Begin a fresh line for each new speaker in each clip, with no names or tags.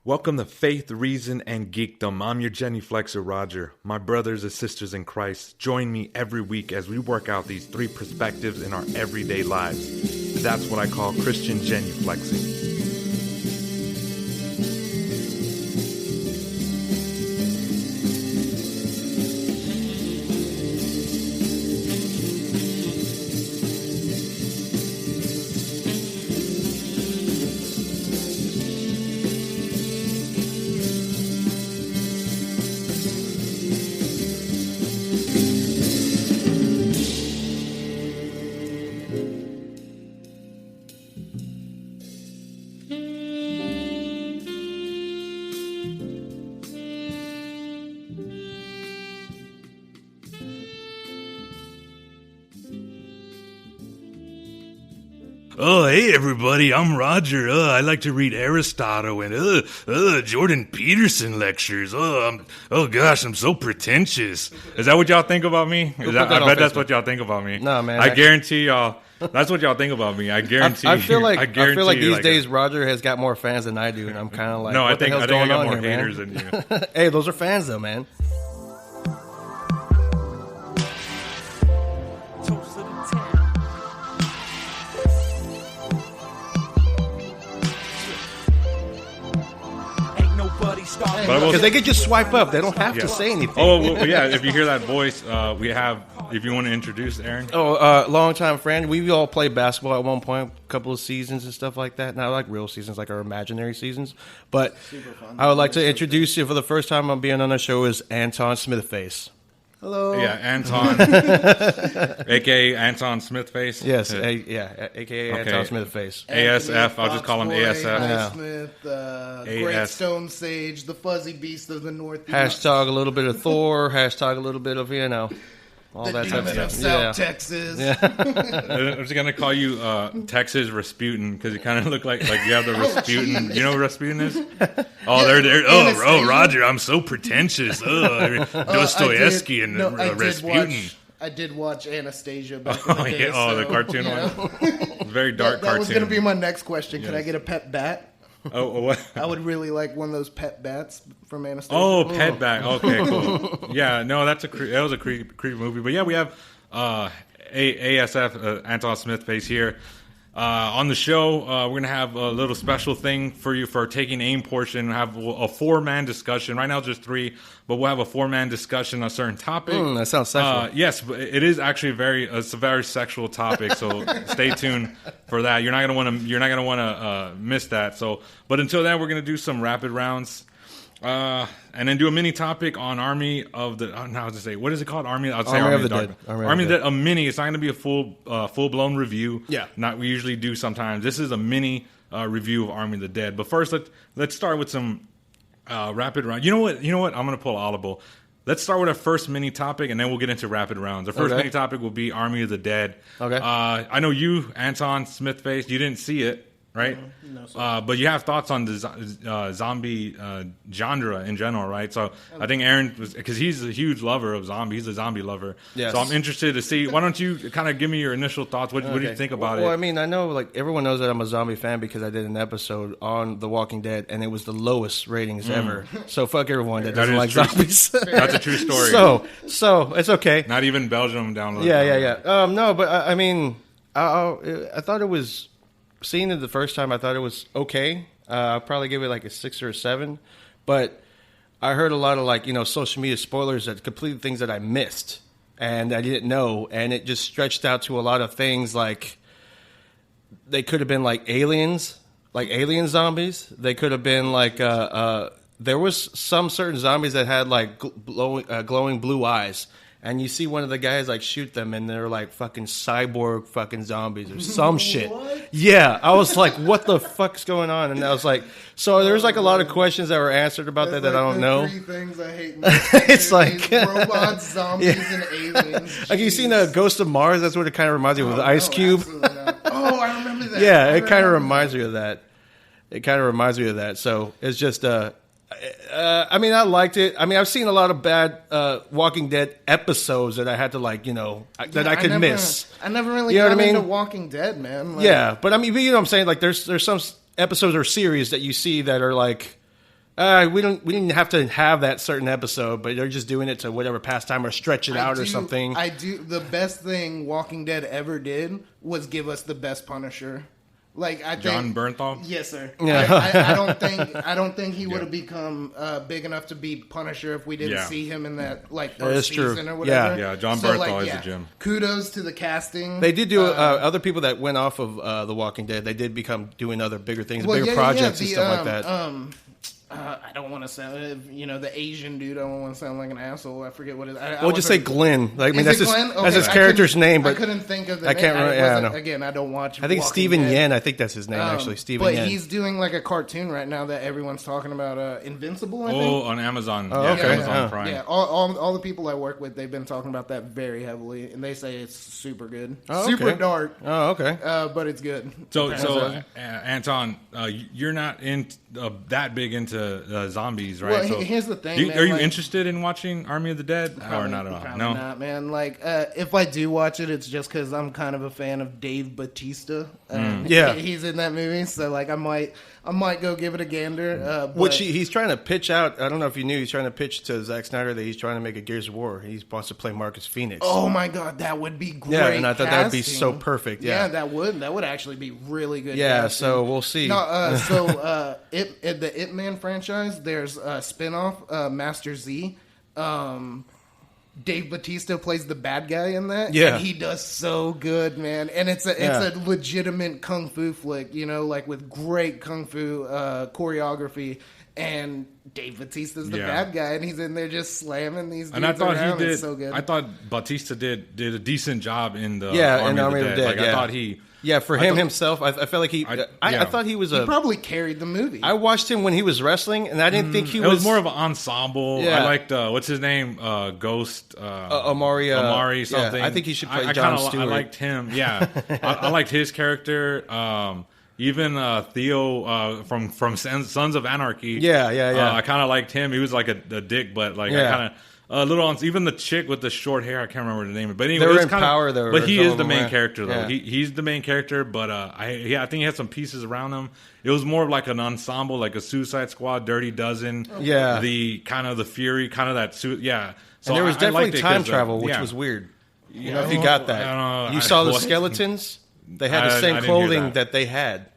Welcome to Faith, Reason, and Geekdom. I'm your genuflexer, Roger. My brothers and sisters in Christ, join me every week as we work out these three perspectives in our everyday lives. That's what I call Christian genuflexing.
Oh, hey everybody, I'm Roger. I like to read Aristotle and Jordan Peterson lectures. Oh gosh, I'm so pretentious.
Is that what y'all think about me? I bet that's what y'all think about me.
No, man.
I guarantee y'all, that's what y'all think about me. I guarantee.
I feel like these
like
days Roger has got more fans than I do, and I'm kind of like,
no,
what
I think
the hell's
I
going
got
on
more
here,
haters
man?
than you.
Hey, those are fans though, man. Because they could just swipe up. They don't have to say anything.
Oh, well, yeah. If you hear that voice, we have. If you want to introduce Aaron.
Longtime friend. We all played basketball at one point, a couple of seasons and stuff like that. Not like real seasons, like our imaginary seasons. But I would like to introduce you for the first time on being on the show is Anton Smithface.
Hello.
Yeah, Anton, a.k.a. Anton Smithface.
Yes, a.k.a. Anton Smithface.
ASF, I'll just call him ASF.
Yeah. Smith, Great Stone Sage, the Fuzzy Beast of the Northeast.
Hashtag a little bit of Thor, hashtag a little bit of, all
the
that type of
demon
stuff.
of South Texas.
Yeah.
I'm just going to call you Texas Rasputin because you kind of look like you have the Rasputin. You know what Rasputin is? Oh, they're oh, Roger, I'm so pretentious. Dostoevsky and Rasputin.
I did watch Anastasia back in the day.
The cartoon one. Very dark cartoon.
That was going to be my next question. Yes. Could I get a pet bat?
Oh, what?
I would really like one of those pet bats from Anastasia.
Oh, pet bat. Okay, cool. Yeah, no, that was a creepy movie. But yeah, we have ASF, Anton Smithface here. On the show, we're going to have a little special thing for you for our Taking Aim portion. We'll have a four-man discussion. Right now it's just three, but we'll have a four-man discussion on a certain topic.
That sounds sexual.
Yes, but it is actually it's a very sexual topic, so stay tuned for that. You're not going to want to miss that. But until then, we're going to do some rapid rounds. And then do a mini topic on Army of the. I was going to say, what is it called? Army of the Dead. Army of the Dead. A mini. It's not going to be a full blown review.
Yeah.
Not we usually do sometimes. This is a mini review of Army of the Dead. But first, let's start with some rapid rounds. You know what? I'm going to pull audible. Let's start with our first mini topic, and then we'll get into rapid rounds. Our first mini topic will be Army of the Dead.
Okay.
I know you, Anton Smithface. You didn't see it. Right?
No, sir.
But you have thoughts on the zombie genre in general, right? So I think Aaron, because he's a huge lover of zombies, he's a zombie lover.
Yes.
So I'm interested to see, why don't you kind of give me your initial thoughts? What do you think about it?
Well, I mean, I know like everyone knows that I'm a zombie fan because I did an episode on The Walking Dead, and it was the lowest ratings ever. So fuck everyone that doesn't like zombies.
That's a true story.
So it's okay.
Not even Belgium downloaded.
Yeah. No, but I mean, I thought it was... Seeing it the first time, I thought it was okay. I'll probably give it like a 6 or a 7. But I heard a lot of social media spoilers that completed things that I missed and I didn't know. And it just stretched out to a lot of things like they could have been like aliens, like alien zombies. They could have been like there was some certain zombies that had like glowing blue eyes. And you see one of the guys like shoot them, and they're like fucking cyborg fucking zombies or some shit.
What?
Yeah, I was like, what the fuck's going on? And I was like, so there's like a lot of questions that were answered about that I don't know.
3 things I hate.
It's like
robots, zombies, and aliens.
Like you seen the Ghost of Mars? That's what it kind of reminds me of with Ice Cube.
Oh, I remember that.
Yeah, it kind of reminds me of that. So it's just I mean, I liked it. I mean, I've seen a lot of bad Walking Dead episodes that I had to that I could miss.
I never really
got
into Walking Dead, man.
Yeah, but I mean, you know what I'm saying? Like, there's some episodes or series that you see that are like, We didn't have to have that certain episode, but they're just doing it to whatever pastime or stretch it out or something.
The best thing Walking Dead ever did was give us the best Punisher. Like I think
John Bernthal.
Yes, sir.
Yeah.
I don't think he would have become big enough to be Punisher if we didn't see him in that first season or whatever.
Yeah, John Bernthal is the Jim.
Kudos to the casting.
They did do other people that went off of The Walking Dead. They did become doing other bigger things, bigger projects and stuff like that.
I don't want to sound, the Asian dude. I don't want to sound like an asshole. I forget what it is.
We'll just say Glenn. Like, I mean, that's his
Okay,
character's name, but
I couldn't think of the
I can't remember. Yeah, no.
Again, I don't watch.
I think
Walking
Steven
Dead.
Yen. I think that's his name, actually. Steven Yen.
But he's doing like a cartoon right now that everyone's talking about. Invincible. I think.
Oh, on Amazon.
Oh, okay.
Amazon Prime.
Yeah, all the people I work with, they've been talking about that very heavily, and they say it's super good, super dark.
Oh, okay.
But it's good.
So Anton, you're not that big into zombies, right?
Well,
so
here's the thing.
are you interested in watching Army of the Dead or not at all?
Probably
No,
not, man. Like, if I do watch it, it's just because I'm kind of a fan of Dave Bautista.
Yeah,
he's in that movie, so like I might go give it a gander.
Which he's trying to pitch out. I don't know if you knew he's trying to pitch to Zack Snyder that he's trying to make a Gears of War. He wants to play Marcus Phoenix.
Oh my god, that would be great.
Yeah, and I thought that would be
casting.
so perfect. Yeah,
that would actually be really good.
Yeah,
casting.
so we'll see.
No, the Ip Man franchise, there's a spinoff, Master Z. Dave Bautista plays the bad guy in that.
Yeah.
And he does so good, man. And it's a legitimate kung fu flick, like with great kung fu choreography. And Dave Bautista's the bad guy, and he's in there just slamming these dudes
and I thought
around.
he did.
It's so good.
I thought Bautista did a decent job in the
Army
of the Dead.
Like,
I thought he.
Yeah, for him himself, I felt like I thought he was
he probably carried the movie.
I watched him when he was wrestling, and I didn't think he was.
It was more of an ensemble.
Yeah.
I liked what's his name, Ghost
Amari
something.
Yeah, I think he should play Jon Stewart.
I liked him. Yeah, I liked his character. Even Theo from Sons of Anarchy.
Yeah.
I kind of liked him. He was like a dick, but like I kind of. A little on even the chick with the short hair, I can't remember the name, but anyway,
they were
it was
in
kinda,
Power though.
But he is the main character though.
Yeah.
He's the main character, but I think he had some pieces around him. It was more of like an ensemble, like a Suicide Squad, Dirty Dozen.
Yeah,
the kind of the Fury, kind of that suit. Yeah, so
and there was definitely time travel, which
yeah.
was weird. You know, if you got that,
I don't know.
You saw the skeletons. They had the same clothing that they had.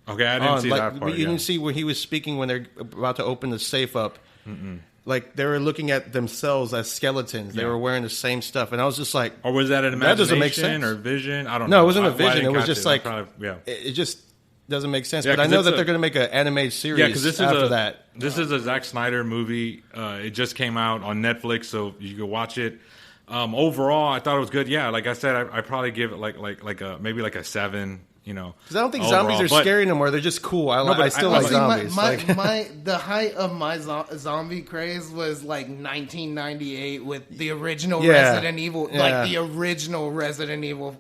Okay, I didn't see that part.
You didn't see when he was speaking when they're about to open the safe up. Like they were looking at themselves as skeletons. They were wearing the same stuff, and I was just like,
or was that an imagination
that doesn't make sense.
Or vision? I don't know.
No, it wasn't a vision. It was just like
yeah.
It just doesn't make sense.
Yeah,
but I know that they're going to make an animated series.
Yeah, because this
after
is
that.
This is a Zack Snyder movie. It just came out on Netflix, so you can watch it. Overall, I thought it was good. Yeah, like I said, I probably give it like a maybe like a 7. Because
I don't think zombies are scary anymore. They're just cool. I still like zombies.
The height of my zombie craze was like 1998 with the original Resident Evil, like the original Resident Evil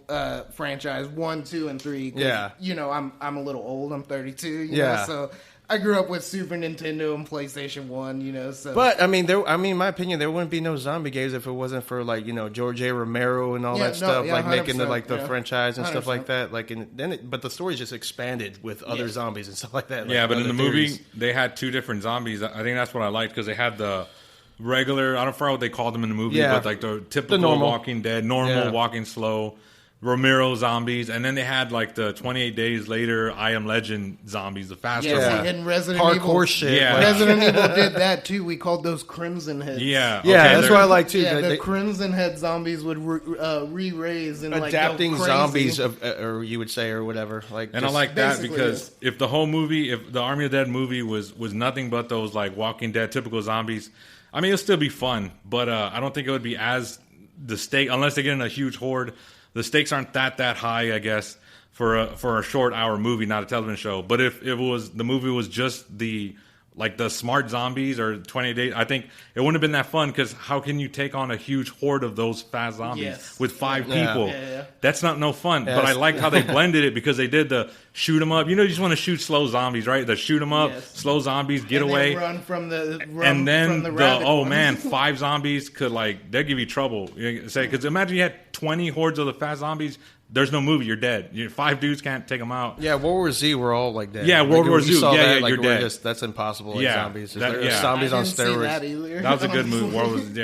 franchise 1, 2, and 3.
Yeah,
I'm a little old. I'm 32. You
yeah,
know, so. I grew up with Super Nintendo and PlayStation 1, so.
But, in my opinion, there wouldn't be no zombie games if it wasn't for, like, George A. Romero and all that stuff, like making the franchise and 100%. Stuff like that. But the story just expanded with other zombies and stuff like that.
Like but in the movie, they had 2 different zombies. I think that's what I liked because they had the regular, I don't know what they called them in the movie, but like the typical Walking Dead, normal, walking slow. Romero zombies, and then they had like the 28 Days Later I Am Legend zombies, the faster one.
And Resident
Hardcore
Evil,
shit.
Yeah.
Resident Evil did that too. We called those Crimson Heads.
Yeah,
that's what I like too.
Yeah, the Crimson Head zombies would re-raise and
adapting
like go
zombies, or you would say, or whatever. Like,
and I like that because if the whole movie, if the Army of the Dead movie was nothing but those like Walking Dead typical zombies, I mean it'll still be fun, but I don't think it would be as the stake unless they get in a huge horde. The stakes aren't that high, I guess, for a short hour movie, not a television show. But if it was the movie was just the smart zombies or 28 Days, I think it wouldn't have been that fun because how can you take on a huge horde of those fast zombies with 5 people? Yeah. That's not no fun. Yes. But I liked how they blended it because they did the shoot them up. You just want to shoot slow zombies, right? The shoot them up, slow zombies, get away,
run from the
and then
the
5 zombies could they'll give you trouble. Because imagine you had 20 hordes of the fast zombies. there's no movie. You're dead. 5 dudes can't take them out.
Yeah, World War Z, we're all like dead.
Yeah, World War Z.
You saw
Yeah,
that,
yeah, you're dead.
That's impossible. Like
Yeah,
zombies.
yeah.
Zombies on
See that
steroids.
either.
That was a good movie.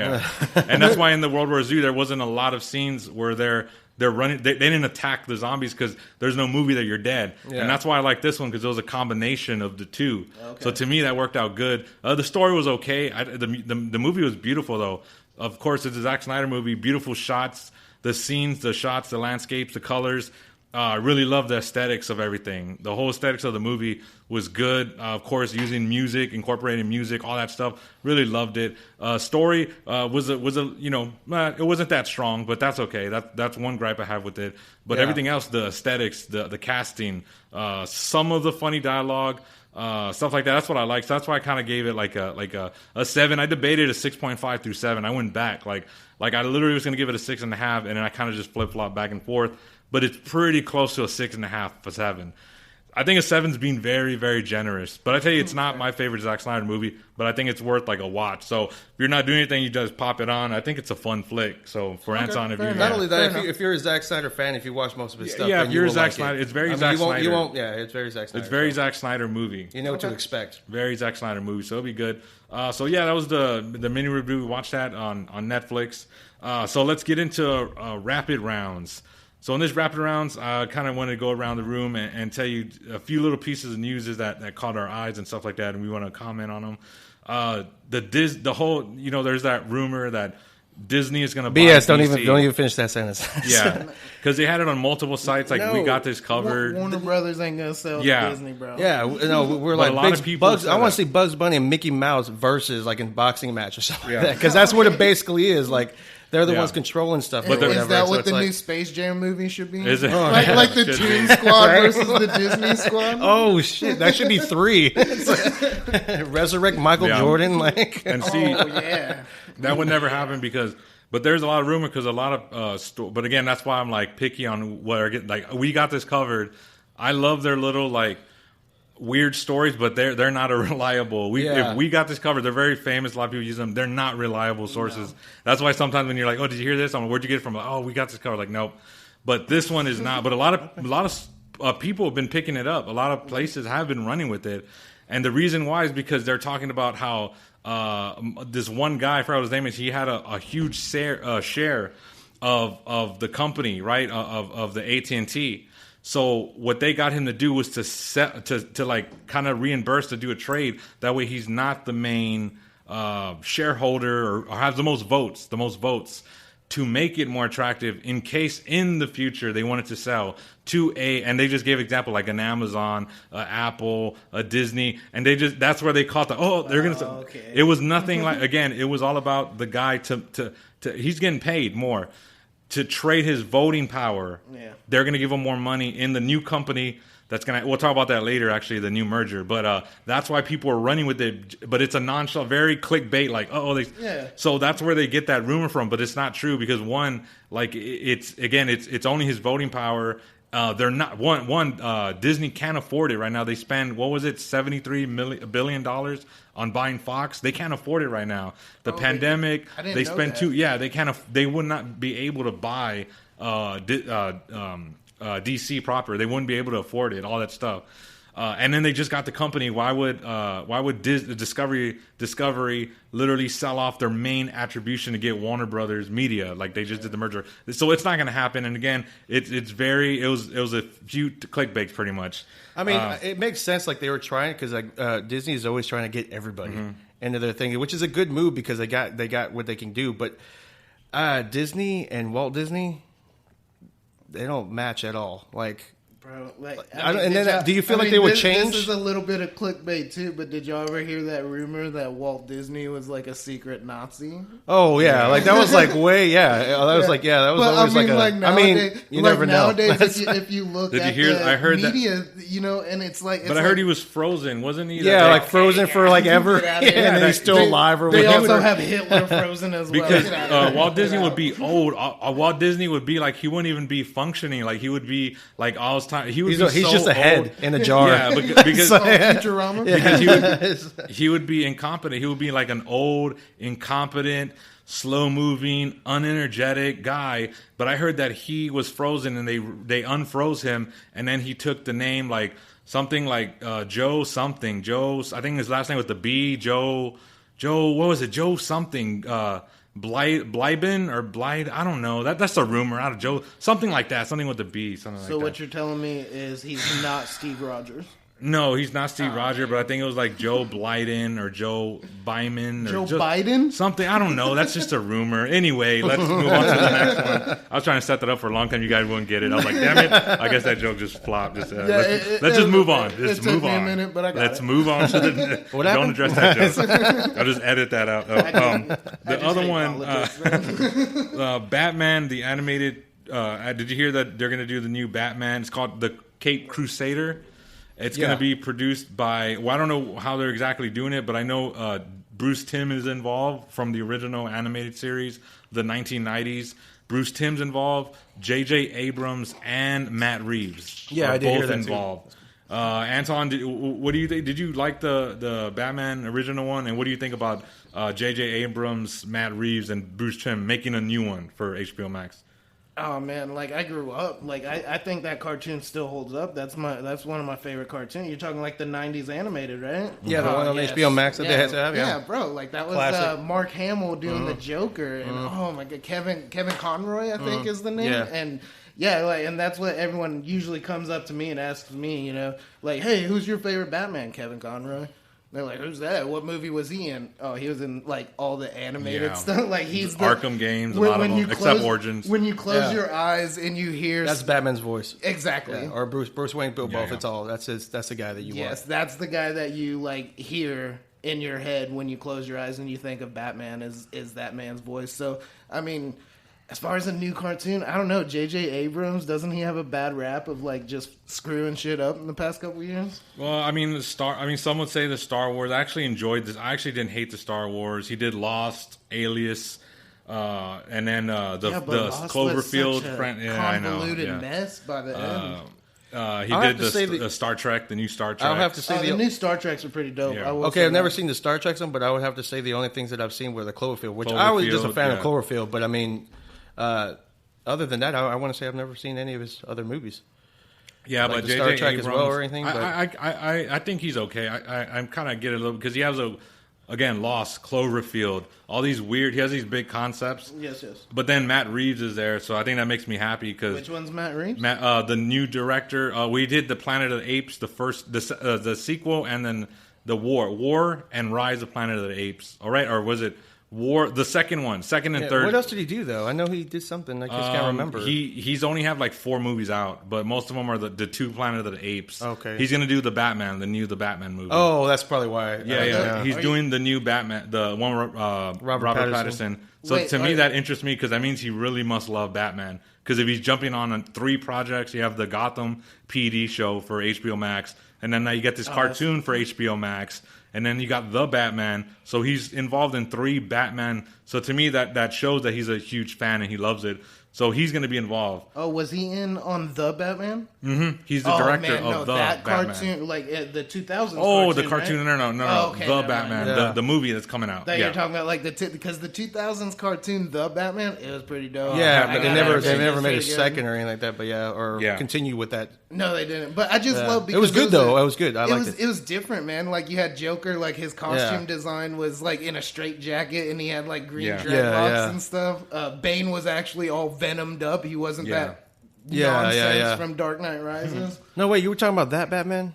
And that's why in the World War Z there wasn't a lot of scenes where they're running. They didn't attack the zombies because there's no movie that you're dead.
Yeah.
And that's why I like this one because it was a combination of the two. Okay. So to me that worked out good. The story was okay. The movie was beautiful though. Of course, it's a Zack Snyder movie. Beautiful shots, the scenes, the shots, the landscapes, the colors. I really love the aesthetics of everything. The whole aesthetics of the movie was good. Of course, using music, incorporating music, all that stuff. Really loved it. Story was a it wasn't that strong, but that's okay. That's one gripe I have with it. But everything else, the aesthetics, the casting, some of the funny dialogue. Stuff like that. That's what I like. So that's why I kind of gave it like a 7. I debated a 6.5 through 7. I went back like I literally was going to give it a 6.5, and then I kind of just flip flop back and forth. But it's pretty close to a 6.5 for 7. I think a 7's being very, very generous. But I tell you, it's not my favorite Zack Snyder movie, but I think it's worth like a watch. So if you're not doing anything, you just pop it on. I think it's a fun flick. So for Anton, if you
not only that, if you're a Zack Snyder fan, if you watch most of his stuff,
yeah,
then
if you're a Zack
like
Snyder,
it.
it's very Zack Snyder.
You won't. Yeah, it's very Zack Snyder.
It's very Zack Snyder movie.
You know what to expect.
Very Zack Snyder movie, so it'll be good. So yeah, that was the mini review. We watched that on Netflix. So let's get into rapid rounds. So in this rapid rounds, I kind of wanted to go around the room and tell you a few little pieces of news that caught our eyes and stuff like that, and we want to comment on them. The whole, there's that rumor that Disney is going to buy
BS.
DC.
Don't even finish that sentence.
Yeah, because they had it on multiple sites. Like we got this covered.
Warner Brothers ain't gonna sell to Disney, bro.
Yeah, no, we're like
a lot of people.
Bugs. I want to see Bugs Bunny and Mickey Mouse versus like in boxing match or something like that, because that's what it basically is. Like they're the ones controlling stuff.
But is that what the new Space Jam movie should be?
Is it?
Like the Toon Squad versus the Disney Squad?
Oh shit, that should be 3. Resurrect Michael Jordan, like.
And see,
yeah,
that would never happen because. But there's a lot of rumor because a lot of but again, that's why I'm like picky on what I get. Like we got this covered. I love their little like weird stories, but they're not a reliable. If we got this covered, they're very famous. A lot of people use them. They're not reliable sources. No. That's why sometimes when you're like, oh, did you hear this? Where'd you get it from? Oh, we got this covered. Like, nope. But this one is not. But a lot of people have been picking it up. A lot of places have been running with it, and the reason why is because they're talking about how. This one guy, I forgot his name is. He had a huge share of the company, right? Of the AT&T. So what they got him to do was to like kind of reimburse to do a trade. That way he's not the main shareholder or has the most votes. To make it more attractive in case in the future they wanted to sell to and they just gave example like an Amazon, Apple, a Disney, and that's where they caught they're going to sell. Okay. It was nothing like, again, it was all about the guy to he's getting paid more to trade his voting power. Yeah. They're going to give him more money in the new company. We'll talk about that later, actually, the new merger. But that's why people are running with it. But it's a nonchalant, very clickbait, like, So that's where they get that rumor from. But it's not true because one, like, it's only his voting power. They're not Disney can't afford it right now. They spend $73 billion on buying Fox. They can't afford it right now. The pandemic, they spend they would not be able to buy DC proper. They wouldn't be able to afford it, all that stuff. And then they just got the company. Why would Discovery literally sell off their main attribution to get Warner Brothers Media? Like they just did the merger. So it's not going to happen. And again, it was a few clickbaits pretty much.
I mean, it makes sense. Like they were trying because like Disney is always trying to get everybody into their thing, which is a good move because they got what they can do. But Disney and Walt Disney, they don't match at all. Like,
bro,
do you feel like they would change?
This is a little bit of clickbait too, but did y'all ever hear that rumor that Walt Disney was like a secret Nazi?
Oh yeah, like that was like way that was like that was always you never know.
Nowadays, if you look at the media, and it's like.
But I heard he was frozen, wasn't he?
Yeah, like frozen for like ever, and then he's still alive. Or
they also have Hitler frozen as well.
Because Walt Disney would be old. Walt Disney would be like he wouldn't even be functioning. Like he would be like all his time. He's
just a head in a jar.
Yeah, because
Futurama.
Because he would be incompetent. He would be like an old, incompetent, slow moving, unenergetic guy. But I heard that he was frozen and they unfroze him, and then he took the name like something like Joe something. Joe, I think his last name was the B. Joe. What was it? Joe something. Blyben or Blyde? I don't know. That's a rumor. Out of Joe, something like that. Something with the B. Something like that.
So what you're telling me is he's not Steve Rogers.
No, he's not Steve Rogers, but I think it was like Joe Blyden or Joe Byman. Or
Joe Biden?
Something. I don't know. That's just a rumor. Anyway, let's move on to the next one. I was trying to set that up for a long time. You guys wouldn't get it. I was like, damn it. I guess that joke just flopped. Let's just move on. Let's move on.
A minute, but I got
let's
it.
move on to the... Don't address that joke. I'll just edit that out. The other one, Batman, the animated... did you hear that they're going to do the new Batman? It's called The Caped Crusader. It's going to be produced by, I don't know how they're exactly doing it, but I know Bruce Timm is involved from the original animated series, the 1990s. Bruce Timm's involved, J.J. Abrams, and Matt Reeves
are
I did
both
hear involved. Anton, what do you think? Did you like the Batman original one? And what do you think about J.J. Abrams, Matt Reeves, and Bruce Timm making a new one for HBO Max?
Oh man, like I grew up, like I think that cartoon still holds up. That's one of my favorite cartoons. You're talking like the '90s animated, right?
Yeah, the one on HBO Max that they had to have.
Yeah, bro, like that was Mark Hamill doing the Joker, and oh my god, Kevin Conroy, I think is the name, and and that's what everyone usually comes up to me and asks me, you know, like, hey, who's your favorite Batman? Kevin Conroy. They're like, who's that? What movie was he in? Oh, he was in, like, all the animated stuff. Like, he's the...
Arkham games, a lot of them, except Origins.
When you close your eyes and you hear...
That's Batman's voice.
Exactly.
Yeah. Or Bruce Wayne, Bill both. It's all... That's the guy that you want.
Yes, that's the guy that you, like, hear in your head when you close your eyes and you think of Batman is that man's voice. So, I mean... As far as a new cartoon, I don't know. J.J. Abrams, doesn't he have a bad rap of like just screwing shit up in the past couple years?
Well, I mean, some would say the Star Wars. I actually enjoyed this. I actually didn't hate the Star Wars. He did Lost, Alias, and then the Cloverfield.
Convoluted mess by the end.
He did the Star Trek, the new Star Trek.
I'll have to say
the new Star Treks are pretty dope.
Yeah.
I've never seen the Star Treks, but I would have to say the only things that I've seen were the Cloverfield, which I was just a fan of Cloverfield. But I mean, other than that, I want to say I've never seen any of his other movies.
Yeah,
like
but
the Star Trek Abrams, as well or anything. But...
I think he's okay. I'm kind of get it a little because he has Lost, Cloverfield, all these weird. He has these big concepts.
Yes.
But then Matt Reeves is there, so I think that makes me happy because
which one's Matt Reeves?
The new director. We did the Planet of the Apes, the sequel, and then the War and Rise of Planet of the Apes. All right, or was it? War, the second and third.
What else did he do though? I know he did something. I just can't remember.
He's only have like 4 movies out, but most of them are the 2 Planet of the Apes.
Okay.
He's gonna do the Batman movie.
Oh, that's probably why.
Yeah. He's doing the new Batman, the one with Robert Pattinson. So to me, that interests me because that means he really must love Batman. Because if he's jumping on 3 projects, you have the Gotham PD show for HBO Max, and then now you get this cartoon for HBO Max. And then you got the Batman, so he's involved in 3 Batman. So to me, that shows that he's a huge fan and he loves it. So he's going to be involved.
Oh, was he in on the Batman?
Mm-hmm. He's the director of the
that
Batman.
Cartoon, like the 2000s.
Oh, the cartoon?
Right?
No.
Oh, okay,
the Batman, the movie that's coming out.
That you're talking about, like because the 2000s cartoon, the Batman, it was pretty dope.
Yeah, but they never made a second or anything like that. But continue with that.
No, they didn't. But I just love because
it was good though. It was good. I liked it.
It was different, man. Like you had Joker, like his costume design was like in a straight jacket, and he had like green dreadlocks and stuff. Bane was actually all venomed up. He wasn't that nonsense from Dark Knight Rises.
No, wait, you were talking about that Batman?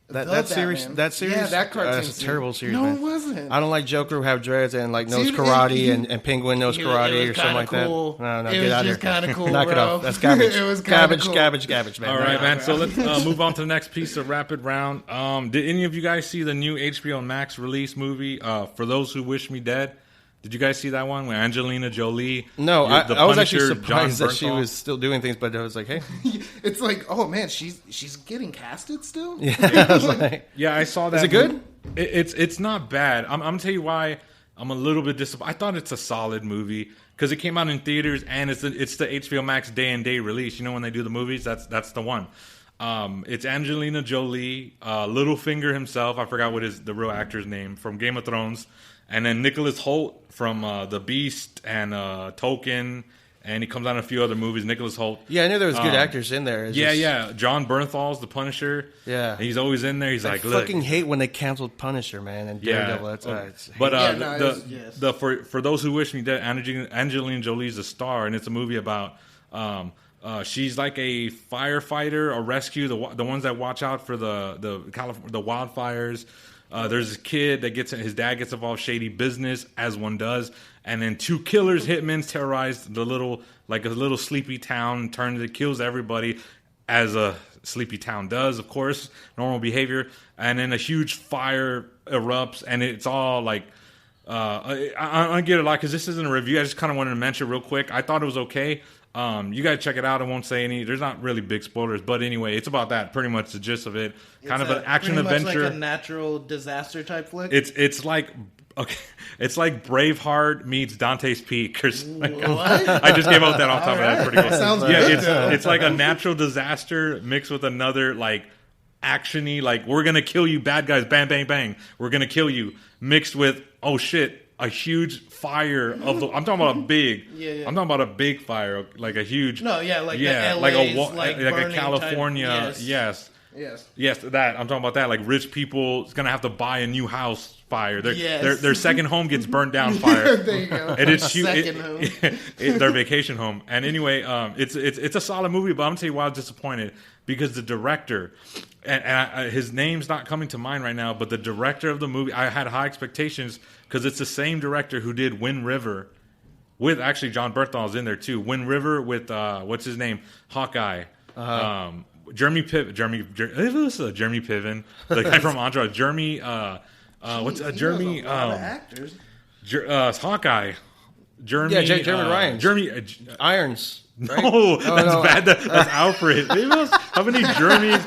That series?
Batman.
That series?
Yeah, that cartoon.
That's a terrible series,
No,
man.
it wasn't.
I don't like Joker who have dreads and like knows karate and Penguin knows karate or something like
cool.
that. No,
it
get out
was just kind of cool,
Knock
bro.
it off. That's garbage.
It was
garbage,
cool.
garbage, man.
All right, man. So let's move on to the next piece of rapid round. Did any of you guys see the new HBO Max release movie, For Those Who Wish Me Dead? Did you guys see that one with Angelina Jolie?
No, I was actually surprised that
Bernthal?
she was still doing things, but I was like, hey.
It's like, oh man, she's getting casted still?
Yeah, I was like,
yeah, I saw that.
Is it good?
It's not bad. I'm going to tell you why I'm a little bit disappointed. I thought it's a solid movie because it came out in theaters and it's the HBO Max day and day release. You know when they do the movies, that's the one. It's Angelina Jolie, Littlefinger himself. I forgot what the real actor's name from Game of Thrones, and then Nicholas Hoult from The Beast and Tolkien. And he comes out in a few other movies. Nicholas Hoult.
Yeah, I knew there was good actors in there.
Yeah. John Bernthal's the Punisher.
Yeah,
he's always in there. He's
I
like, look.
fucking hate when they canceled Punisher, man, and Daredevil. That's
but for those who wish me dead, Angelina Jolie's a star, and it's a movie about. She's like a firefighter, a rescue, the ones that watch out for the wildfires. There's this kid that his dad gets involved, shady business, as one does, and then 2 killers, hitmen, terrorize a little sleepy town, kills everybody, as a sleepy town does, of course, normal behavior, and then a huge fire erupts, and it's all like. I get a lot because this isn't a review. I just kind of wanted to mention real quick. I thought it was okay. You guys check it out. I won't say any. There's not really big spoilers, but anyway, it's about that. Pretty much the gist of it. Kind of an action adventure,
like a natural disaster type flick.
It's like it's like Braveheart meets Dante's Peak. Or something.
What?
I just came up with that off the top of my head. Pretty good.
Sounds good.
It's like a natural disaster mixed with another like actiony, like we're gonna kill you, bad guys, bang bang bang, we're gonna kill you, mixed with oh shit. A huge fire of the. I'm talking about a big.
Yeah.
I'm talking about a big fire, like a huge.
No, yeah, like
yeah,
the
like
LA's,
a California.
Type,
yes.
Yes,
that I'm talking about that. Like rich people is gonna have to buy a new house. Fire. Their second home gets burnt down. Fire.
There you go.
And it's
home.
Their vacation home. And anyway, it's a solid movie, but I'm gonna tell you why I was disappointed because the director. And his name's not coming to mind right now, but the director of the movie, I had high expectations because it's the same director who did Wind River, with actually John Bernthal's in there too. Wind River with what's his name, Hawkeye, Jeremy Piven, Jeremy Piven, the guy from Entourage, Jeremy, what's Jeremy,
actors,
Hawkeye, Jeremy,
Jeremy Ryan,
Jeremy
Irons. Right?
No, that's bad. That's Alfred. How many Jeremys?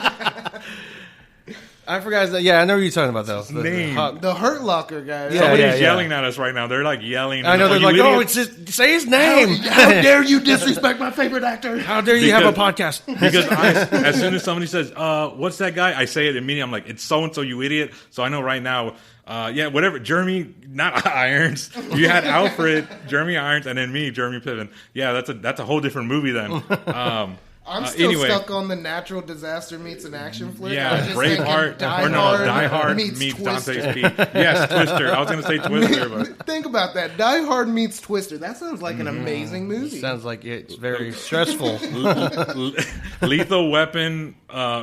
I forgot that. Yeah, I know what you're talking about though.
The Hurt Locker guy.
Yeah,
Somebody's yelling at us right now. They're like yelling.
I know. They're like, "Oh, it's just say his name."
How dare you disrespect my favorite actor?
How dare you have a podcast?
Because as soon as somebody says, "What's that guy?" I say it immediately. I'm like, "It's so and so, you idiot." So I know right now. Yeah, whatever. Jeremy, not Irons. You had Alfred, Jeremy Irons, and then me, Jeremy Piven. Yeah, that's a whole different movie then.
I'm still stuck on the natural disaster meets an action flick.
Yeah, Braveheart. Die Hard meets Dante's Peak. Yes, Twister. I was going to say Twister. But
think about that. Die Hard meets Twister. That sounds like an amazing movie.
Sounds like it's very stressful.
Lethal Weapon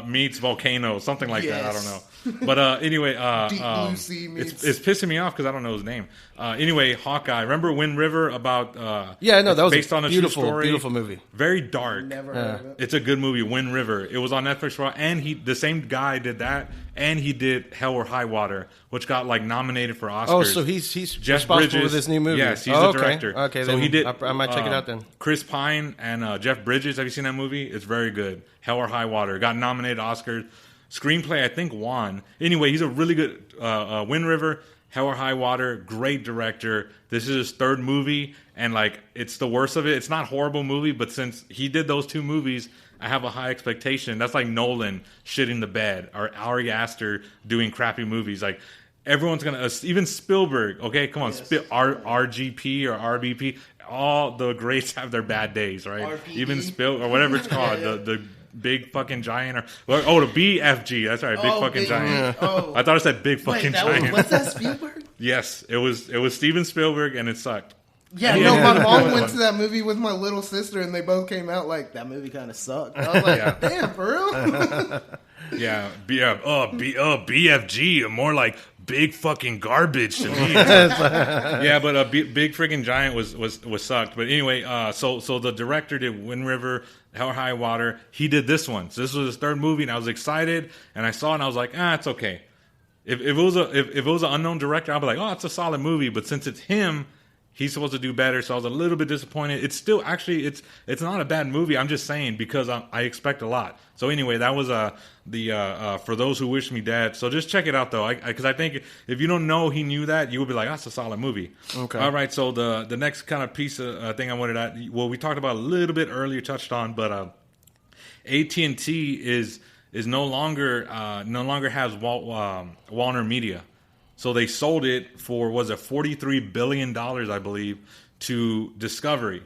meets Volcano. Something like that. I don't know. But anyway, it's pissing me off because I don't know his name. Anyway, Hawkeye. Remember Wind River about?
Yeah, no, that was
based on a
beautiful,
true story.
Beautiful movie.
Very dark.
Never heard of it.
It's a good movie. Wind River. It was on Netflix for a while, and the same guy did that, and he did Hell or High Water, which got like nominated for Oscars.
Oh, so he's
Jeff
responsible
Bridges
with this new movie.
Yes, he's the director.
Okay,
so
then
he did.
I might check it out then.
Chris Pine and Jeff Bridges. Have you seen that movie? It's very good. Hell or High Water got nominated Oscars. Screenplay, I think, won. Anyway, he's a really good Wind River, Hell or High Water, great director. This is his third movie, and like it's the worst of it. It's not a horrible movie, but since he did those 2 movies, I have a high expectation. That's like Nolan shitting the bed, or Ari Aster doing crappy movies. Like everyone's gonna, even Spielberg. Okay, come on,
yes.
RGP or RBP. All the greats have their bad days, right?
RPE.
Even Spielberg, or whatever it's called, the big fucking giant, or the BFG. That's right, big fucking giant.
Oh.
I thought it said big fucking giant.
Was that Spielberg?
Yes, it was Steven Spielberg, and it sucked.
Yeah, no, my mom went to that movie with my little sister, and they both came out like, that movie kind of sucked. I was like, damn, for real?
BFG, more like big fucking garbage to me. Yeah, but a big freaking giant was sucked. But anyway, so the director did Wind River, Hell or High Water. He did this one. So this was his third movie, and I was excited, and I saw it, and I was like, it's okay. If it was an unknown director, I'd be like, oh, it's a solid movie. But since it's him, he's supposed to do better, so I was a little bit disappointed. It's still actually it's not a bad movie. I'm just saying because I expect a lot. So anyway, that was the For Those Who Wish Me Dead. So just check it out though, because I think if you don't know he knew that, you would be like, that's a solid movie.
Okay.
All right. So the next kind of piece of thing I wanted to, we talked about a little bit earlier, touched on, but AT&T is no longer has Warner Media. So they sold it for, was it $43 billion, I believe, to Discovery.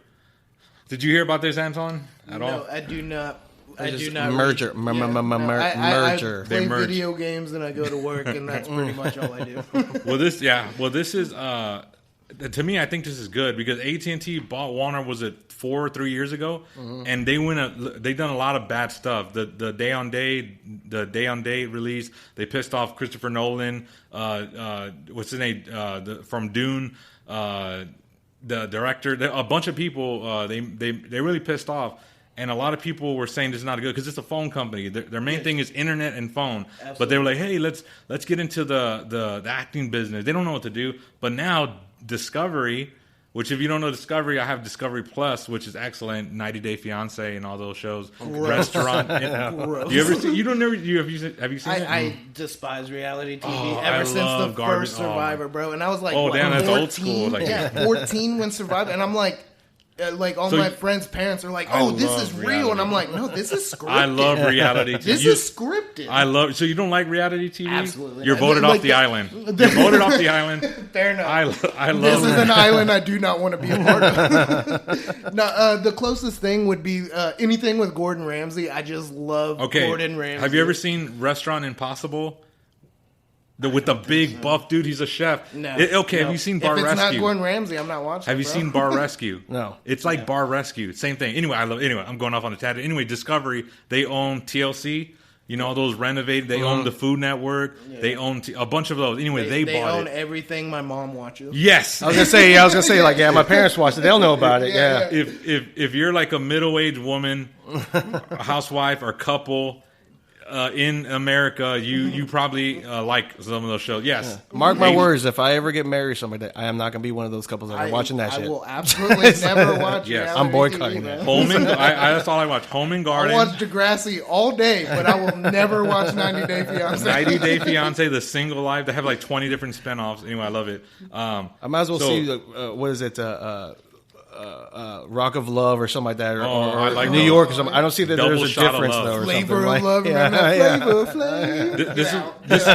Did you hear about this, Anton? All?
No, I do not. I do not.
Merger. Merger.
I play
merged.
video games and I go to work, and that's pretty much all I do.
Well, this is to me, I think this is good because AT&T bought Warner, was it 4 or 3 years ago, and they done a lot of bad stuff. The day on day release, they pissed off Christopher Nolan. What's his name from Dune? The director, a bunch of people. They really pissed off. And a lot of people were saying this is not good because it's a phone company. Their main thing is internet and phone. Absolutely. But they were like, hey, let's get into the acting business. They don't know what to do. But now Discovery, which if you don't know Discovery, I have Discovery Plus, which is excellent. 90 Day Fiance and all those shows.
Gross.
Restaurant.
Gross.
You ever see? You don't know? Have you seen it?
I despise reality TV ever since the first Survivor, bro. And I was like,
damn, that's 14? Old school. Like,
14 when Survivor, and I'm like all my friends' parents are like, "Oh, this is real," reality. And I'm like, "No, this is scripted."
I love reality TV.
This is scripted.
I love. So you don't like reality TV?
Absolutely.
You're voted off the island. You're voted off the island.
Fair enough.
I love.
This is an island I do not want to be a part of. No, the closest thing would be anything with Gordon Ramsay. I just love Gordon Ramsay.
Have you ever seen Restaurant Impossible? With the big buff dude, he's a chef.
No.
Have you seen Bar Rescue?
If it's not Gordon Ramsay, I'm not watching.
Have you seen Bar Rescue?
No.
It's like Bar Rescue. Same thing. Anyway, I'm going off on a tangent. Anyway, Discovery, they own TLC. You know, all those renovated. They own the Food Network. Yeah. They own a bunch of those. Anyway, they bought it. They own
everything my mom watches.
Yes.
I was gonna say, like, yeah, my parents watch it. They'll know about it. Yeah.
If you're like a middle-aged woman, a housewife, or couple in America, you probably like some of those shows. Yes.
Yeah. Mark my words, if I ever get married to somebody, I am not going to be one of those couples that are watching that shit.
I will absolutely never watch
yes.
I'm boycotting that.
That's all I watch. Home and Garden.
I watch Degrassi all day, but I will never watch 90 Day Fiancé.
90 Day Fiancé, The Single Life. They have like 20 different spinoffs. Anyway, I love it.
I might as well see, what is it, Rock of Love or something like that, or
I like
New York or something. I don't see that
Double
there's a
Shot
difference
of
though. Or
Flavor
something.
of Love, flavor.
This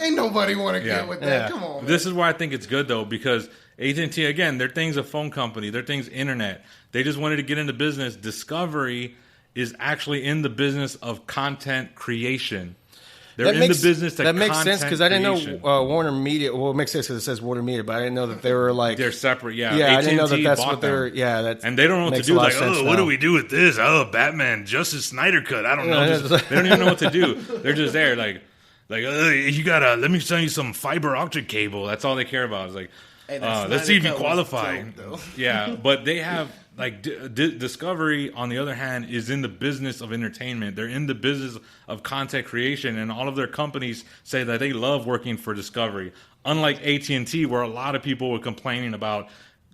Ain't nobody want to get with that. Come on.
This is why I think it's good though, because AT&T, again, their thing's a phone company, their thing's internet. They just wanted to get into business. Discovery is actually in the business of content creation. They're in the business
that makes sense because I didn't know Warner Media. Well, it makes sense because it says Warner Media, but I didn't know that they were like
they're separate. Yeah,
I didn't know that that's what they're. Yeah, that's
and they don't know what to do.
Like, what do we do with this? Oh, Batman, Justice Snyder cut. I don't know.
They don't even know what to do. They're just there, like you gotta let me send you some fiber optic cable. That's all they care about. It's like, let's see if you qualify. Yeah, but they have. Like Discovery, on the other hand, is in the business of entertainment. They're in the business of content creation, and all of their companies say that they love working for Discovery. Unlike AT&T, where a lot of people were complaining about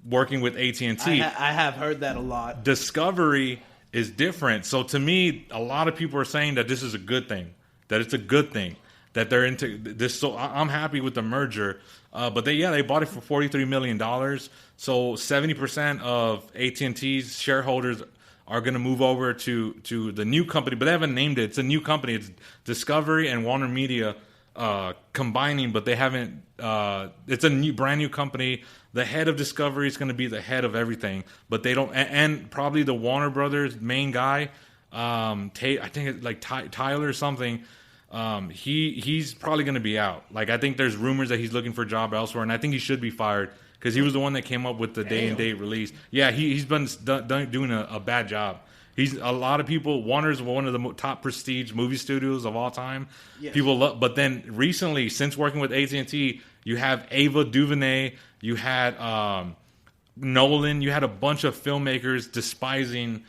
working with AT&T.
I have heard that a lot.
Discovery is different. So to me, a lot of people are saying that this is a good thing, that it's a good thing, that they're into this. So I'm happy with the merger. But they bought it for $43 million. So 70% of AT&T's shareholders are going to move over to the new company, but they haven't named it. It's a new company. It's Discovery and Warner Media combining, but they haven't. It's a brand new company. The head of Discovery is going to be the head of everything, but they don't. And probably the Warner Brothers main guy, I think it's like Tyler or something. He's probably going to be out. Like, I think there's rumors that he's looking for a job elsewhere, and I think he should be fired because he was the one that came up with the day and date release. Yeah, he's been doing a bad job. He's a lot of people. Warner's one of the top prestige movie studios of all time. Yes. People love, but then recently, since working with AT&T, you have Ava DuVernay, you had Nolan, you had a bunch of filmmakers despising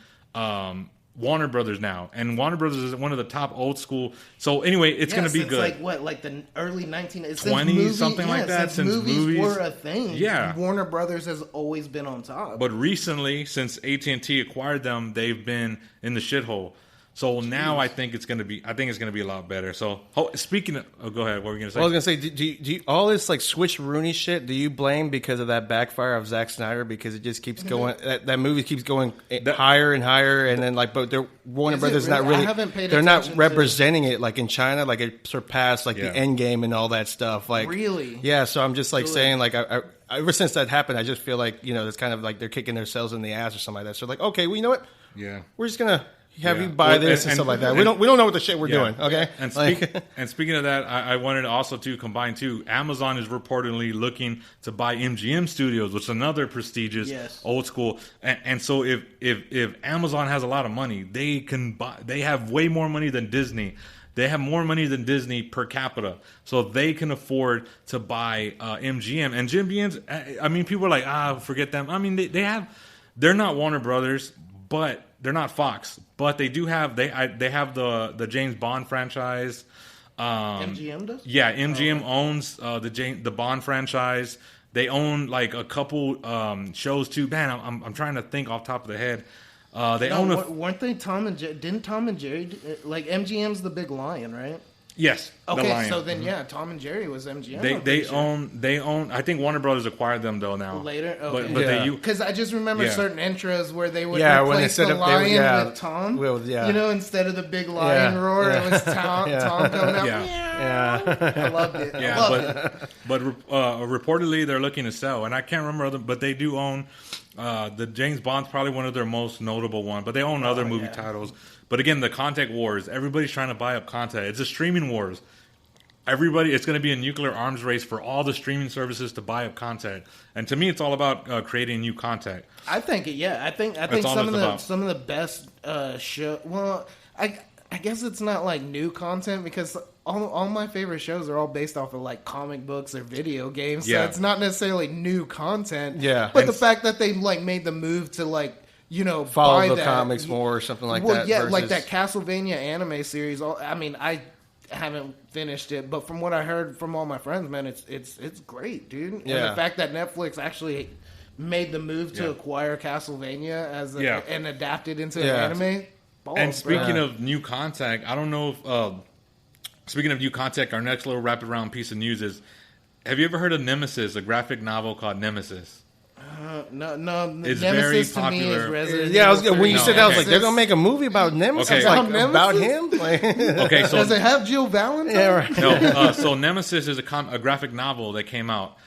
Warner Brothers now, and Warner Brothers is one of the top old school. So anyway, it's going to be good.
Like the early
1920s, something like that. Since movies
were a thing,
yeah,
Warner Brothers has always been on top.
But recently, since AT&T acquired them, they've been in the shithole. So now I think it's gonna be a lot better. So speaking of, go ahead. What were you gonna say?
I was gonna say, do you, all this like switch Rooney shit? Do you blame because of that backfire of Zack Snyder because it just keeps going? That movie keeps going higher and higher, and then like, but Warner Brothers not really. They're not representing it like in China, like it surpassed like the End Game and all that stuff. Like
really,
yeah. So I'm just like saying like I ever since that happened, I just feel like it's kind of like they're kicking themselves in the ass or something like that. So like, okay, well, you know what?
Yeah,
we're just gonna. Have you buy this and stuff like that. We don't know what the shit we're doing. Okay.
And speaking of that, I wanted to also to combine too. Amazon is reportedly looking to buy MGM Studios, which is another prestigious old school. And so if Amazon has a lot of money, they can buy. They have way more money than Disney. They have more money than Disney per capita, so they can afford to buy MGM. And MGM's. I mean, people are like, forget them. I mean, they're not Warner Brothers, but they're not Fox, but they do have they have the James Bond franchise.
MGM does?
Yeah, MGM owns the Bond franchise. They own like a couple shows too. Man, I'm trying to think off the top of the head.
Weren't they Tom and Jerry? Didn't Tom and Jerry like MGM's the big lion, right?
Yes.
Okay, so then Tom and Jerry was MGM.
They own. I think Warner Brothers acquired them though now.
Later, okay.
But
because I just remember certain intros where they would
when
replace the lion with Tom. Instead of the big lion roar, it was Tom coming out.
Yeah.
I loved it.
But reportedly they're looking to sell, and I can't remember but they do own. The James Bond's probably one of their most notable ones, but they own other movie titles. But again, the content wars. Everybody's trying to buy up content. It's a streaming wars. It's going to be a nuclear arms race for all the streaming services to buy up content. And to me, it's all about creating new content.
I think I think some of the best show. Well, I guess it's not like new content because all my favorite shows are all based off of like comic books or video games. So it's not necessarily new content.
Yeah.
But the fact that they like made the move to like,
follow the comics more or something like that.
Well, yeah, like that Castlevania anime series. I mean, I haven't finished it, but from what I heard from all my friends, man, it's great, dude.
Yeah.
And the fact that Netflix actually made the move to acquire Castlevania and adapt it into an anime. Balls,
and speaking of new content, I don't know if... speaking of new content, our next little rapid round piece of news is... Have you ever heard of Nemesis, a graphic novel called Nemesis?
No.
It's
Nemesis
very
to
popular.
me is Resident
Yeah,
Evil
when you said that, I was like, they're gonna make a movie about Nemesis.
Okay.
About him.
Okay, so
does it have Jill Valentine?
Yeah, right.
No. So Nemesis is a graphic novel that came out.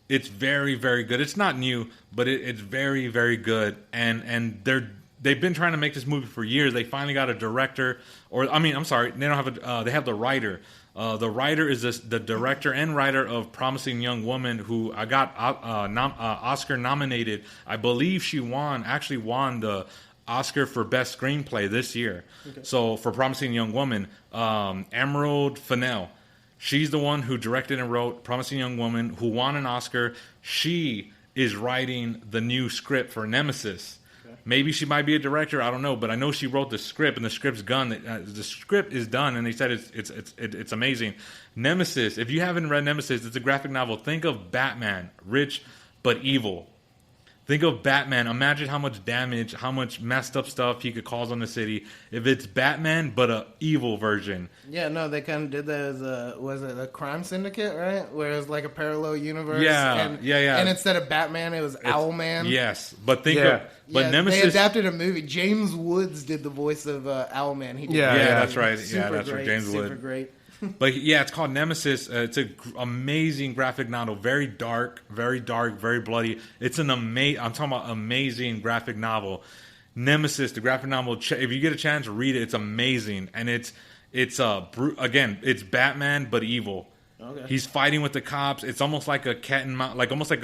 It's very, very good. It's not new, but it's very, very good. And they've been trying to make this movie for years. They finally got a director, they don't have they have the writer. The writer is the director and writer of Promising Young Woman, who I got Oscar nominated. I believe she won the Oscar for Best Screenplay this year. Okay. So for Promising Young Woman, Emerald Fennell, she's the one who directed and wrote Promising Young Woman, who won an Oscar. She is writing the new script for Nemesis. Maybe she might be a director. I don't know, but I know she wrote the script, and the script's done. The script is done, and they said it's amazing. Nemesis. If you haven't read Nemesis, it's a graphic novel. Think of Batman, rich but evil. Think of Batman. Imagine how much damage, how much messed up stuff he could cause on the city. If it's Batman, but a evil version.
Yeah, no, they kind of did that as was it a crime syndicate, right? Where it was like a parallel universe.
Yeah.
And instead of Batman, it was Owlman.
Yes, but Nemesis.
They adapted a movie. James Woods did the voice of Owlman. He did
that's right.
That's
right. James Woods.
Super great.
But yeah, it's called Nemesis. It's an amazing graphic novel. Very dark, very bloody. It's I'm talking about amazing graphic novel. Nemesis, the graphic novel. If you get a chance, read it. It's amazing, and it's Batman but evil. Okay. He's fighting with the cops. It's almost like a cat and mouse, like almost like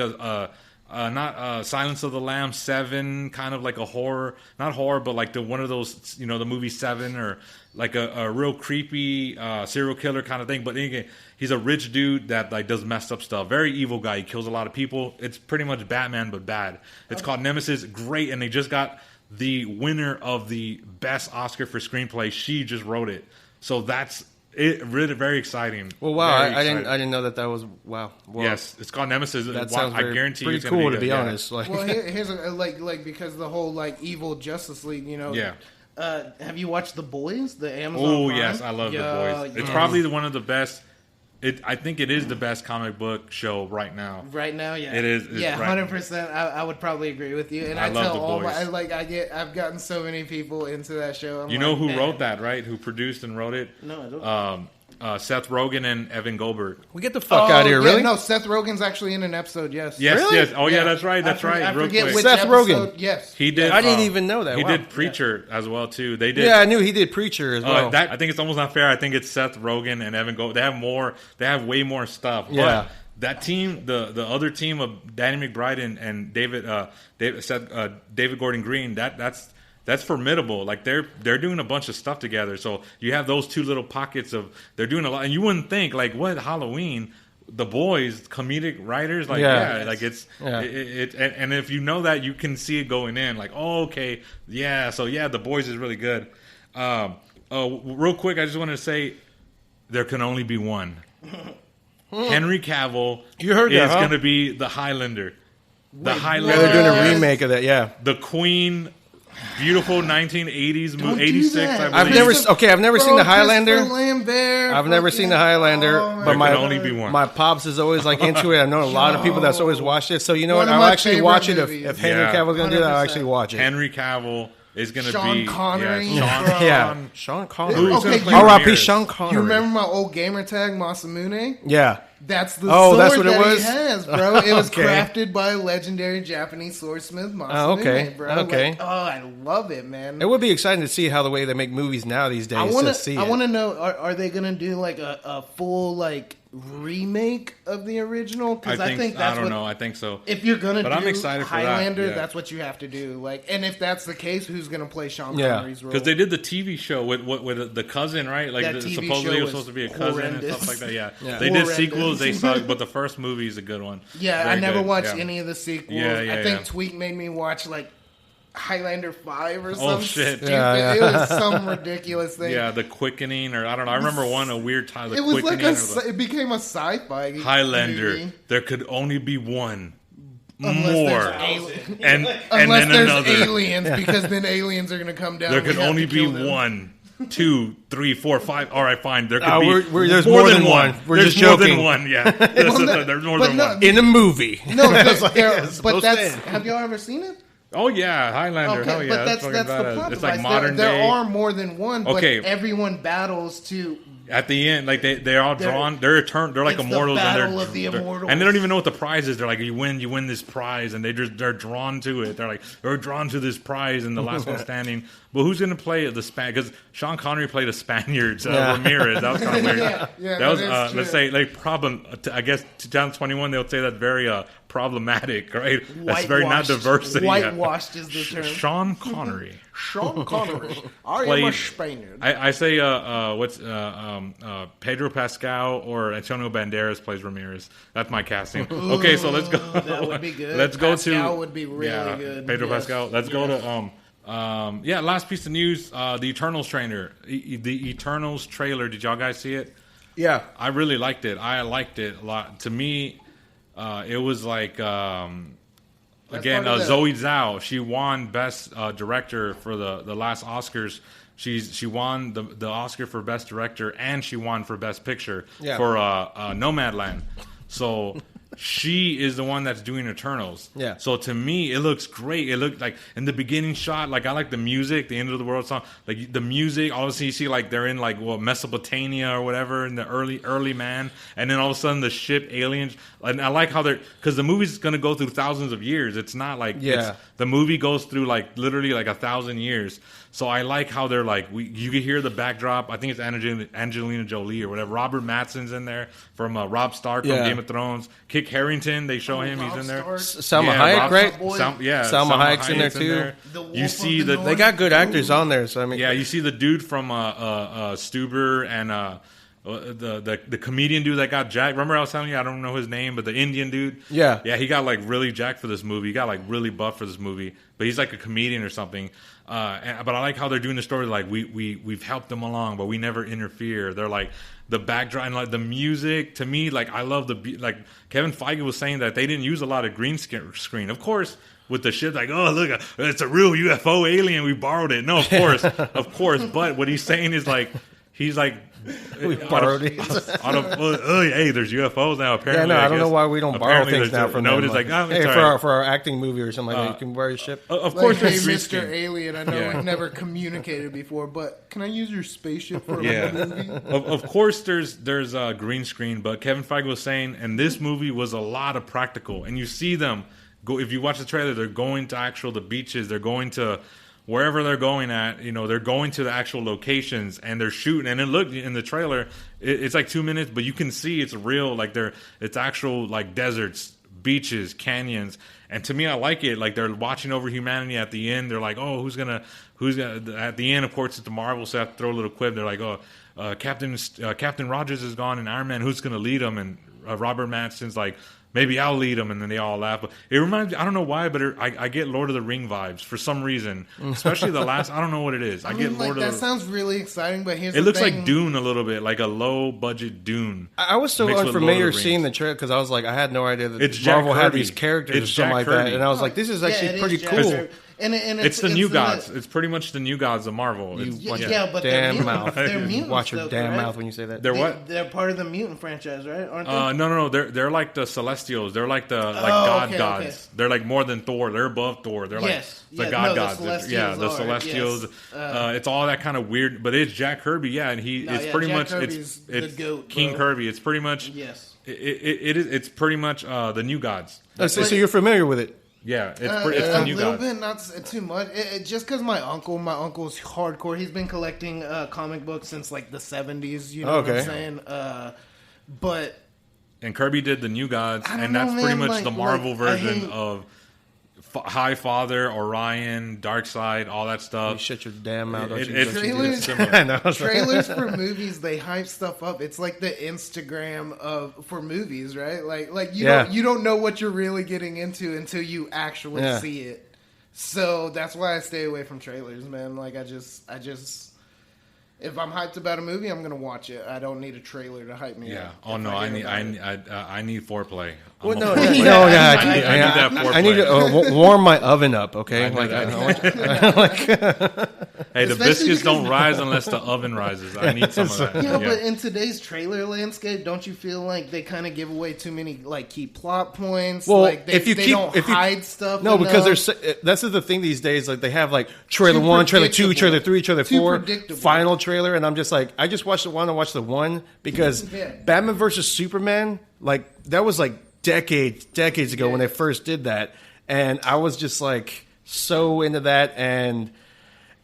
not Silence of the Lambs 7, kind of like a horror, not horror, but like one of those, the movie 7, or like a real creepy serial killer kind of thing. But anyway, he's a rich dude that like does messed up stuff. Very evil guy. He kills a lot of people. It's pretty much Batman but bad. It's called Nemesis. Great, and they just got the winner of the best Oscar for screenplay. She just wrote it, so that's. It really very exciting.
Well, wow! I didn't know that was wow. Well,
yes, it's called Nemesis.
That sounds
I guarantee
pretty
it's
cool
be
to be honest.
Well, here's like because the whole like evil Justice League, Have you watched The Boys? The Amazon
Oh
Prime?
yes, I love The Boys. It's probably one of the best. I think it is the best comic book show right now.
Right now, yeah,
it is.
Yeah,
right
100%. I would probably agree with you. And I
love
tell
The
all
Boys.
my, I've gotten so many people into that show.
You know who wrote that, right? Who produced and wrote it?
No, I don't.
Seth Rogen and Evan Goldberg.
We get the fuck out of here, really?
No, Seth Rogen's actually in an episode. Yes.
Yes,
Really?
yes. Oh yeah, that's right. That's right.
I
Real
forget
quick.
which
Seth
episode.
Rogen.
Yes.
He did.
I didn't even know that.
He
Wow.
did Preacher as well too. They did.
Yeah, I knew he did Preacher as well.
I think it's almost not fair. I think it's Seth Rogen and Evan Goldberg. They have more. They have way more stuff.
Yeah.
But that team, the other team of Danny McBride and David Gordon Green. That's formidable. Like they're doing a bunch of stuff together. So you have those two little pockets of they're doing a lot, and you wouldn't think like what Halloween. The Boys, comedic writers, like like it's and if you know that, you can see it going in. Like, oh, okay, yeah. So yeah, The Boys is really good. Real quick, I just wanted to say there can only be one. Henry Cavill,
You heard that,
is
huh?
going to be the Highlander. The
Yeah,
Highlander.
they're doing a
Yes.
remake of that. Yeah,
The Queen. Beautiful 1980s
Don't
movie,
do
86.
that.
I
I've
believe.
never seen the Highlander.
Christopher Lambert,
I've never seen the Highlander, but
There
my
can only be one.
my pops is always like into it. I know a lot of people that's always watched it. So you know
One
what?
of
I'll
my
actually
favorite
watch it
movies.
if Henry
Yeah.
Cavill's gonna do that. I'll
100%.
actually watch it.
Henry Cavill is going to
Sean
be
Connery.
Sean,
Bro.
Yeah, Sean Connery.
Who's
Okay,
gonna play
R.I.P.
Ramirez?
Sean Connery.
You remember my old gamer tag, Masamune?
Yeah.
That's the
Oh,
sword
that's what it
that
was?
he has, bro. It was
Okay.
crafted by legendary Japanese swordsmith Masamune,
Oh, okay.
bro.
Okay.
Like, oh, I love it, man.
It would be exciting to see how the way they make movies now these days.
I want
to see.
I
it.
want to know: are they going to do like a full like remake of the original? Because I think that's
I don't
what.
know. I think so.
If you're gonna
But
do
I'm excited for that,
Highlander,
yeah.
that's what you have to do. Like, and if that's the case, who's gonna play Sean
Yeah.
Connery's role?
Because they did the TV show with the cousin, right? Like
That TV
supposedly
show
it was
was
supposed to be a cousin
horrendous.
and stuff like that. Yeah,
Yeah.
they did
Horrendous.
sequels. They suck, but the first movie is a good one.
Yeah,
Very
I never
good,
watched
yeah.
any of the sequels.
Yeah,
I think
yeah.
Tweak made me watch like Highlander 5 or
Oh,
something.
shit.
Stupid.
Yeah.
It was some ridiculous thing.
Yeah, the Quickening, or I don't know. I remember one a weird title.
It was like
Quickening or
it became a sci-fi
Highlander.
movie.
There could only be one
Unless
more,
there's
and
Unless
then
there's
another.
aliens, because then aliens are going to come down.
There
We
could
have
only
to
be
kill them.
1, 2, 3, 4, 5. All right, fine. There could be.
there's more than one. We're
There's
just
more
joking.
than one. Yeah, there's more
but
than
no,
one.
in a movie.
No,
That's like
there-
it's
but
supposed
that's.
to end.
Have y'all ever seen it?
Oh yeah, Highlander. Hell yeah,
but that's
fucking
the
badass.
plot
It's like
device.
modern
there
day.
are more than one, but
Okay.
everyone battles to.
At the end, like they're all drawn. They're like
it's the
immortals,
battle
and
of the immortals.
and they don't even know what the prize is. They're like, you win this prize, and they're drawn to it. They're drawn to this prize, and the last one standing. But who's gonna play the Spaniard? Because Sean Connery played a Spaniard,
Yeah.
Ramirez. That was kind of weird.
Yeah,
that was
that is
let's
true.
say like problem. I guess 2021 they'll say that's very problematic, right? That's very not
Whitewashed.
diversity.
Whitewashed is the term.
Sean Connery.
Sean Connery. I am a
Played-
Spaniard.
I say Pedro Pascal or Antonio Banderas plays Ramirez. That's my casting. Okay, so let's go.
That would be good.
Let's go
Pascal
to
would be really good.
Pedro
Yes.
Pascal. Let's go to last piece of news. The Eternals trailer. The Eternals trailer. Did y'all guys see it?
Yeah.
I really liked it. I liked it a lot. To me, it was like again,
part of the-
Zoe Zhao. She won Best Director for the last Oscars. She won the Oscar for Best Director, and she won for Best Picture for Nomadland. So she is the one that's doing Eternals.
Yeah.
So to me, it looks great. It looked like in the beginning shot, like I like the music, the End of the World song, like the music. All of a sudden, you see like they're in like Mesopotamia or whatever in the early man, and then all of a sudden the ship aliens. And I like how they're because the movie's going to go through thousands of years. It's not like the movie goes through like literally like 1,000 years. So I like how they're like you can hear the backdrop. I think it's Angelina Jolie or whatever. Robert Matson's in there from Rob Stark from Game of Thrones. Kit Harington, they show him. He's in there.
Salma Hayek, right?
Salma
Hayek's in there too.
You see the
They got good actors on there. So I mean,
you see the dude from Stuber and the comedian dude that got jacked. Remember I was telling you I don't know his name, but the Indian dude.
Yeah,
he got like really jacked for this movie. He got like really buff for this movie, but he's like a comedian or something. But I like how they're doing the story. Like we've helped them along, but we never interfere. They're like the backdrop and like the music. To me, like I love like Kevin Feige was saying that they didn't use a lot of green screen. Of course, with the ship, like, oh, look, it's a real UFO alien. We borrowed it. No, of course. But what he's saying is like, he's like,
we borrowed it.
Hey, there's UFOs now. Apparently,
I don't know why we don't borrow things now from them.
Nobody's like, oh,
hey, for our acting movie or something like that, you can borrow your ship.
Of course,
hey, Mr. Alien, I know we've never communicated before, but can I use your spaceship for a movie?
Of course, there's green screen, but Kevin Feige was saying, and this movie was a lot of practical, and you see them go. If you watch the trailer, they're going to the beaches, they're going to wherever they're going at, they're going to the actual locations and they're shooting. And it looked in the trailer, it's like 2 minutes, but you can see it's real. Like it's actual like deserts, beaches, canyons. And to me, I like it. Like they're watching over humanity at the end. They're like, oh, who's gonna at the end, of course, it's the Marvel, so I have to throw a little quip. They're like, oh, Captain Rogers is gone and Iron Man, who's gonna lead them? And Robert Madsen's like, maybe I'll lead them, and then they all laugh. But it reminds me, I don't know why, but I get Lord of the Ring vibes for some reason. Especially the last, I don't know what it is. I get Lord of the Ring.
That sounds really exciting, but here's
the
thing.
It looks like Dune a little bit, like a low-budget Dune.
I was so unfamiliar seeing the trailer because I was like, I had no idea that
it's
Marvel had these characters or something like that. And I was like, this is actually pretty cool.
And
it's the new gods. It's pretty much the new gods of Marvel.
But
damn mouth.
They're mutants.
Watch your damn mouth when you say that.
They're what?
They're part of the mutant franchise, right? Aren't they?
No. They're like the Celestials. They're like the gods. Okay. They're like more than Thor. They're above Thor. They're like the gods. The Celestials. It's all that kind of weird. But it's Jack Kirby. Yeah, and it's pretty
Jack
much
Kirby's
it's
goat,
King Kirby. It's pretty much It's pretty much the new gods.
So you're familiar with it.
Yeah, it's the new
little
gods.
bit, not too much. Just because my uncle's hardcore. He's been collecting comic books since like the 70s. You know what I'm saying?
And Kirby did the new gods, and that's pretty much the Marvel version of High Father, Orion, Darkseid, all that stuff.
You shut your damn mouth.
Trailers for movies, they hype stuff up. It's like the Instagram for movies, right? Like you don't know what you're really getting into until you actually see it. So that's why I stay away from trailers, man. Like I just if I'm hyped about a movie, I'm gonna watch it. I don't need a trailer to hype me up.
Oh no, I need foreplay.
Well, I need that foreplay. I need to warm my oven up. Okay,
hey, the biscuits don't rise unless the oven rises. I need some of that.
But in today's trailer landscape, don't you feel like they kind of give away too many like key plot points?
Well,
like they don't hide stuff.
No, because that's the thing these days. Like they have like trailer 1, trailer 2, trailer 3, trailer 4, final trailer, and I'm just like, I just watched the one. I watched the one because Batman versus Superman, like that was like decades ago when they first did that, and I was just like so into that, and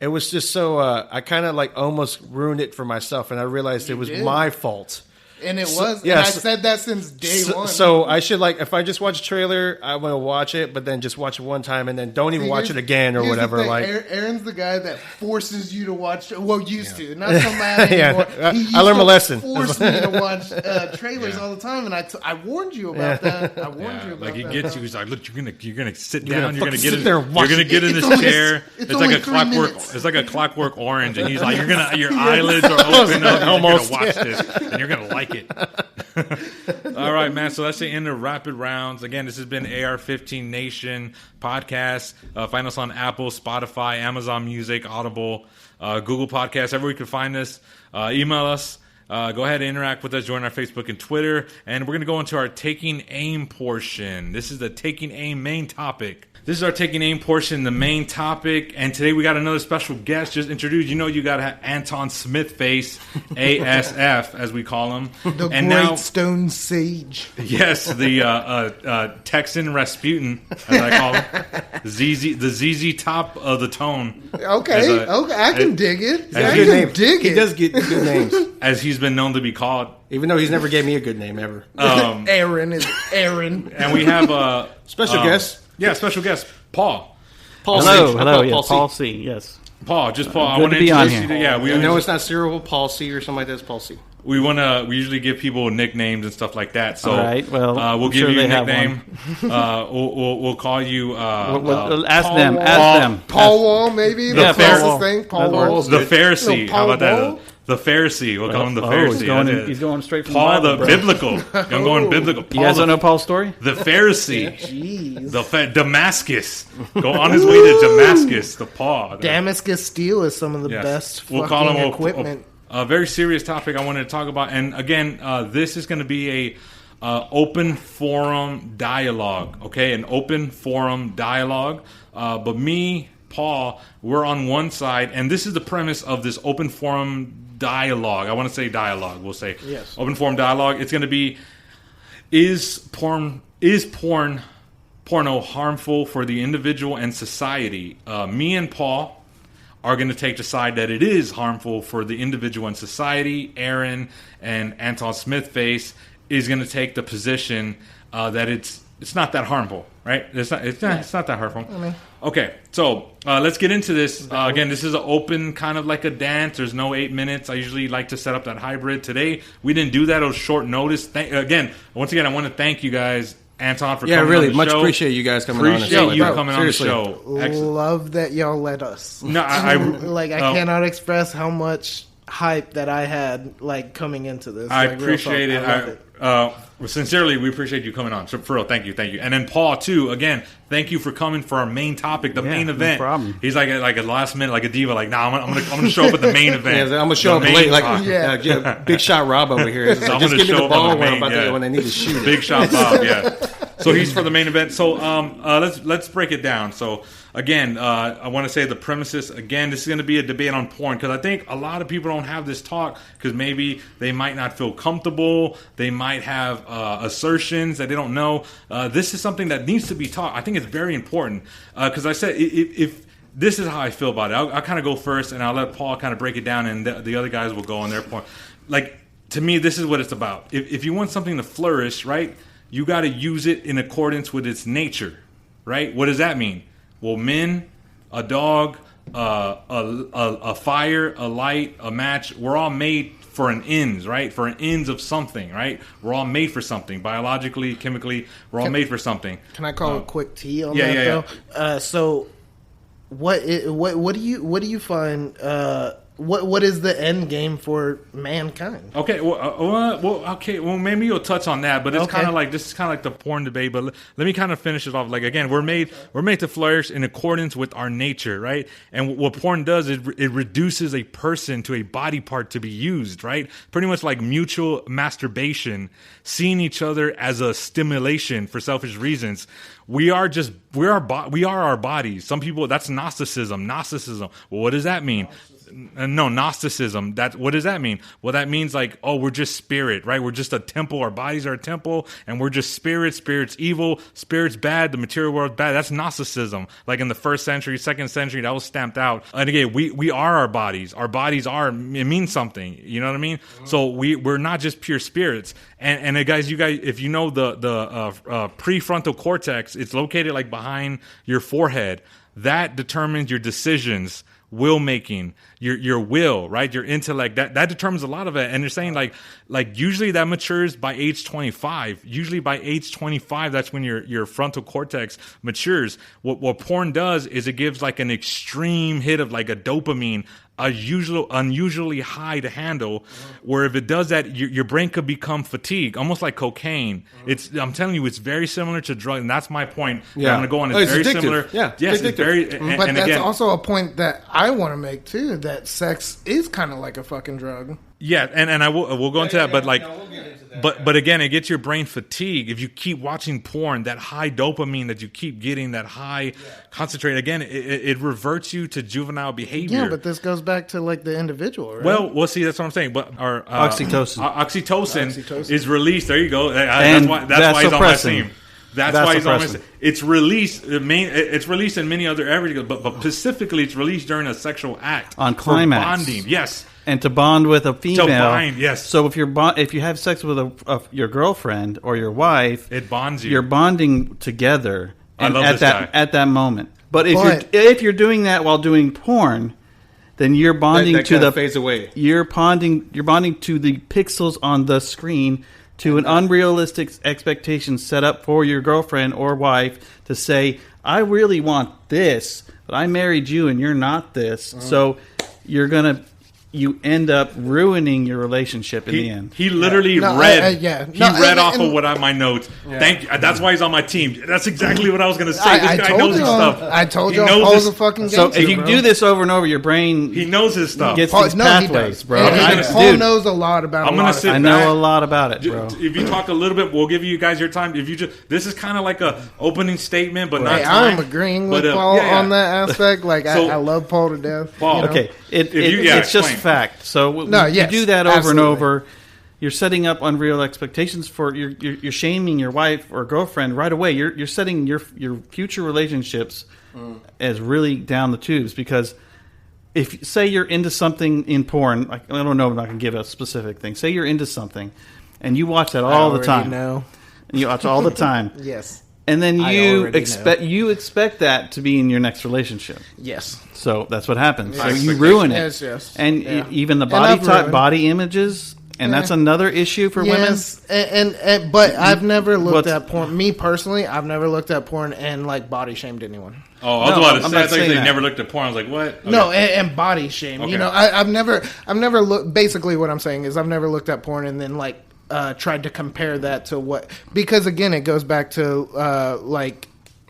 it was just so I kind of like almost ruined it for myself, and I realized it was my fault.
And it was. And I said that since day one.
So I should if I just watch a trailer, I want to watch it, but then just watch it one time and then don't even watch it again or whatever. Like
Aaron's the guy that forces you to watch. Well, used to, not so mad anymore.
I learned my lesson.
Forced me to watch trailers all the time, and I warned you about that. I warned you about that.
Like he gets you. He's like, look, you're gonna sit down. You're gonna get in this chair. It's like a clockwork. It's like a Clockwork Orange, and he's like, your eyelids are open up. Almost you're gonna watch this, and you're gonna like it. All right, man. So that's the end of Rapid Rounds. Again, this has been AR-15 Nation podcast. Find us on Apple, Spotify, Amazon Music, Audible, Google Podcasts, everywhere you can find us. Email us. Go ahead and interact with us. Join our Facebook and Twitter. And we're going to go into our Taking Aim portion. This is the Taking Aim main topic. This is our Taking Aim portion, the main topic. And today we got another special guest just introduced. You got Anton Smithface, ASF, as we call him.
The Great Stone Sage.
Yes, the Texan Rasputin, as I call him. The ZZ Top of the Tone.
Okay, I can dig it.
He does get good names.
As he's been known to be called.
Even though he's never gave me a good name ever.
Aaron is Aaron.
And we have a
special guest.
Yeah, special guest, Paul.
Hello, yes, Paul C. Yes,
Paul. Just Paul.
I want to be on here.
We know it's not cerebral palsy or something like that. It's Paul C.
We usually give people nicknames and stuff like that. So,
all right, well,
we'll give you a nickname. We'll call you.
Ask them.
Paul Wall, maybe.
The
fastest thing. Paul Wall.
The Pharisee. How about that? The Pharisee. We'll call him the Pharisee.
He's going straight from
Paul
the Bible,
biblical. I'm going biblical. Paul,
you guys don't know Paul's story?
The Pharisee.
Jeez.
Damascus. Go on his way to Damascus. The Paul.
Damascus steel is some of the best fucking equipment.
A very serious topic I wanted to talk about. And again, this is going to be a open forum dialogue. Okay, an open forum dialogue. But me, Paul, we're on one side, and this is the premise of this open forum dialogue. I want to say dialogue. We'll say
yes.
Open forum dialogue. It's going to be: is porno harmful for the individual and society? Me and Paul are going to take the side that it is harmful for the individual and society. Aaron and Anton Smithface is going to take the position that it's not that harmful, right? It's not that harmful. Okay, so let's get into this. Again, this is an open, kind of like a dance. There's no 8 minutes. I usually like to set up that hybrid. Today, we didn't do that. It was short notice. Once again, I want to thank you guys, Anton, for coming on the show. Yeah, really, much
appreciate you guys coming on the show.
Appreciate you coming on the show.
Excellent. Love that y'all let us.
No, I
cannot express how much hype that I had coming into this.
I appreciate it. Sincerely, we appreciate you coming on. So for real, thank you. And then Paul too. Again, thank you for coming for our main topic, the main event.
No problem.
He's like a last minute, like a diva. Like, nah, I'm gonna show up at the main event.
I'm gonna show up late. Big shot Rob over here.
So
just give me the ball when I need to shoot it.
Big shot Bob. Yeah. So he's for the main event. So let's break it down. So again, I want to say the premises. Again, this is going to be a debate on porn because I think a lot of people don't have this talk because maybe they might not feel comfortable. They might have assertions that they don't know. This is something that needs to be taught. I think it's very important because I said if this is how I feel about it. I'll kind of go first and I'll let Paul kind of break it down and the other guys will go on their point. Like, to me, this is what it's about. If you want something to flourish, right, you got to use it in accordance with its nature, right? What does that mean? Well, men, a dog, a fire, a light, a match, we're all made for an ends, right? For an ends of something, right? We're all made for something. Biologically, chemically, we're all made for something.
Can I call a quick T on that, though? So what do you find... What is the end game for mankind?
Okay, well, maybe you'll touch on that, but it's kind of like this is kind of like the porn debate. But let me kind of finish it off. Like again, we're made to flourish in accordance with our nature, right? And what porn does is it reduces a person to a body part to be used, right? Pretty much like mutual masturbation, seeing each other as a stimulation for selfish reasons. We are our bodies. Some people, that's Gnosticism. Well, what does that mean? No, Gnosticism. What does that mean? Well, that means like, we're just spirit, right? We're just a temple. Our bodies are a temple, and we're just spirit. Spirit's evil. Spirit's bad. The material world's bad. That's Gnosticism. Like in the 1st century, 2nd century, that was stamped out. And again, we are our bodies. Our bodies it means something. You know what I mean? So we're not just pure spirits. And guys, if you know the prefrontal cortex, it's located like behind your forehead. That determines your decisions, will making, your will, right? Your intellect, that determines a lot of it. And you're saying like usually that matures by age 25. Usually by age 25, that's when your frontal cortex matures. What porn does is it gives like an extreme hit of like a dopamine, unusually high to handle, where if it does that, your brain could become fatigued, almost like cocaine. I'm telling you, it's very similar to drugs, and that's my point. Yeah. I'm going to go on. It's very
addictive.
Similar.
Yeah,
yes, it's very.
But that's also a point that I want to make too. That sex is kind of like a fucking drug.
Yeah, and we'll go into that, but like, we'll get into that. But again, it gets your brain fatigued if you keep watching porn. That high dopamine that you keep getting, that high concentrate. Again, it reverts you to juvenile behavior.
Yeah, but this goes back to like the individual, right?
Well, see, that's what I'm saying. But our
oxytocin
is released. There you go. That's why he's on my team. That's why he's on my team. It's released. It's released in many other areas, but specifically, it's released during a sexual act
on climax.
Bonding, yes.
And to bond with a female.
To bind, yes.
So if you have sex with your girlfriend or your wife,
it bonds you.
You're bonding together.
I love this guy.
At that moment. But if you're doing that while doing porn, then you're bonding to the
fades away.
You're bonding to the pixels on the screen, to an unrealistic expectation set up for your girlfriend or wife to say, I really want this, but I married you and you're not this. So you're gonna you end up ruining your relationship in the end.
He literally read. Read off of my notes. Yeah. Thank you. That's why he's on my team. That's exactly what I was going to say. This guy knows his stuff.
I told you, Paul's a fucking gangster.
So if you do this over and over, your brain
he knows his stuff.
Gets these pathways, bro.
Paul knows a lot about.
I know a lot about it, bro.
If you talk a little bit, we'll give you guys your time. If you this is kind of like a opening statement, but not.
I'm agreeing with Paul on that aspect. Like I love Paul to death.
Paul,
okay, it's just fact. So you do that over and over. You're setting up unreal expectations for you're shaming your wife or girlfriend right away. You're setting your future relationships as really down the tubes, because if say you're into something in porn, like, I don't know, I'm not going to give a specific thing. Say you're into something and you watch that all the time. And you watch all the time.
Yes.
And then you expect that to be in your next relationship.
Yes.
So that's what happens. So you ruin it.
Yes.
And even the body images, and that's another issue for women.
Yes, but I've never looked at porn. Me personally, I've never looked at porn and like body shamed anyone.
Oh, I was about to say, I thought you never looked at porn. I was like, what? Okay.
No, and body shame. Okay. You know, I've never looked. Basically, what I'm saying is I've never looked at porn and then like tried to compare that to what, because again, it goes back to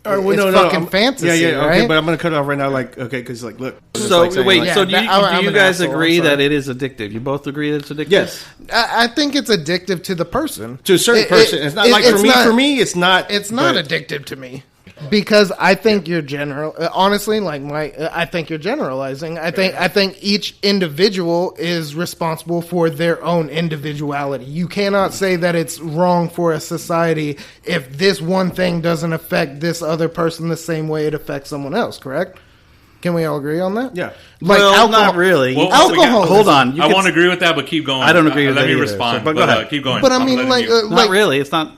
fucking fantasy, right?
Okay, but I'm going to cut it off right now. Like, okay, because like, look.
So do you guys agree that it is addictive? You both agree that it's addictive?
Yes,
I think it's addictive to the person,
to a certain person. It's not like for me. For me, it's not.
It's not addictive to me. Because I think you're honestly, I think you're generalizing. I think each individual is responsible for their own individuality. You cannot say that it's wrong for a society if this one thing doesn't affect this other person the same way it affects someone else, correct? Can we all agree on that?
Yeah.
Like alcohol, not really.
Well,
alcohol.
Hold on.
I won't agree with that, but keep going.
I don't agree with that.
Let me
either,
respond.
but go ahead.
Keep going.
But I mean,
not really. It's not.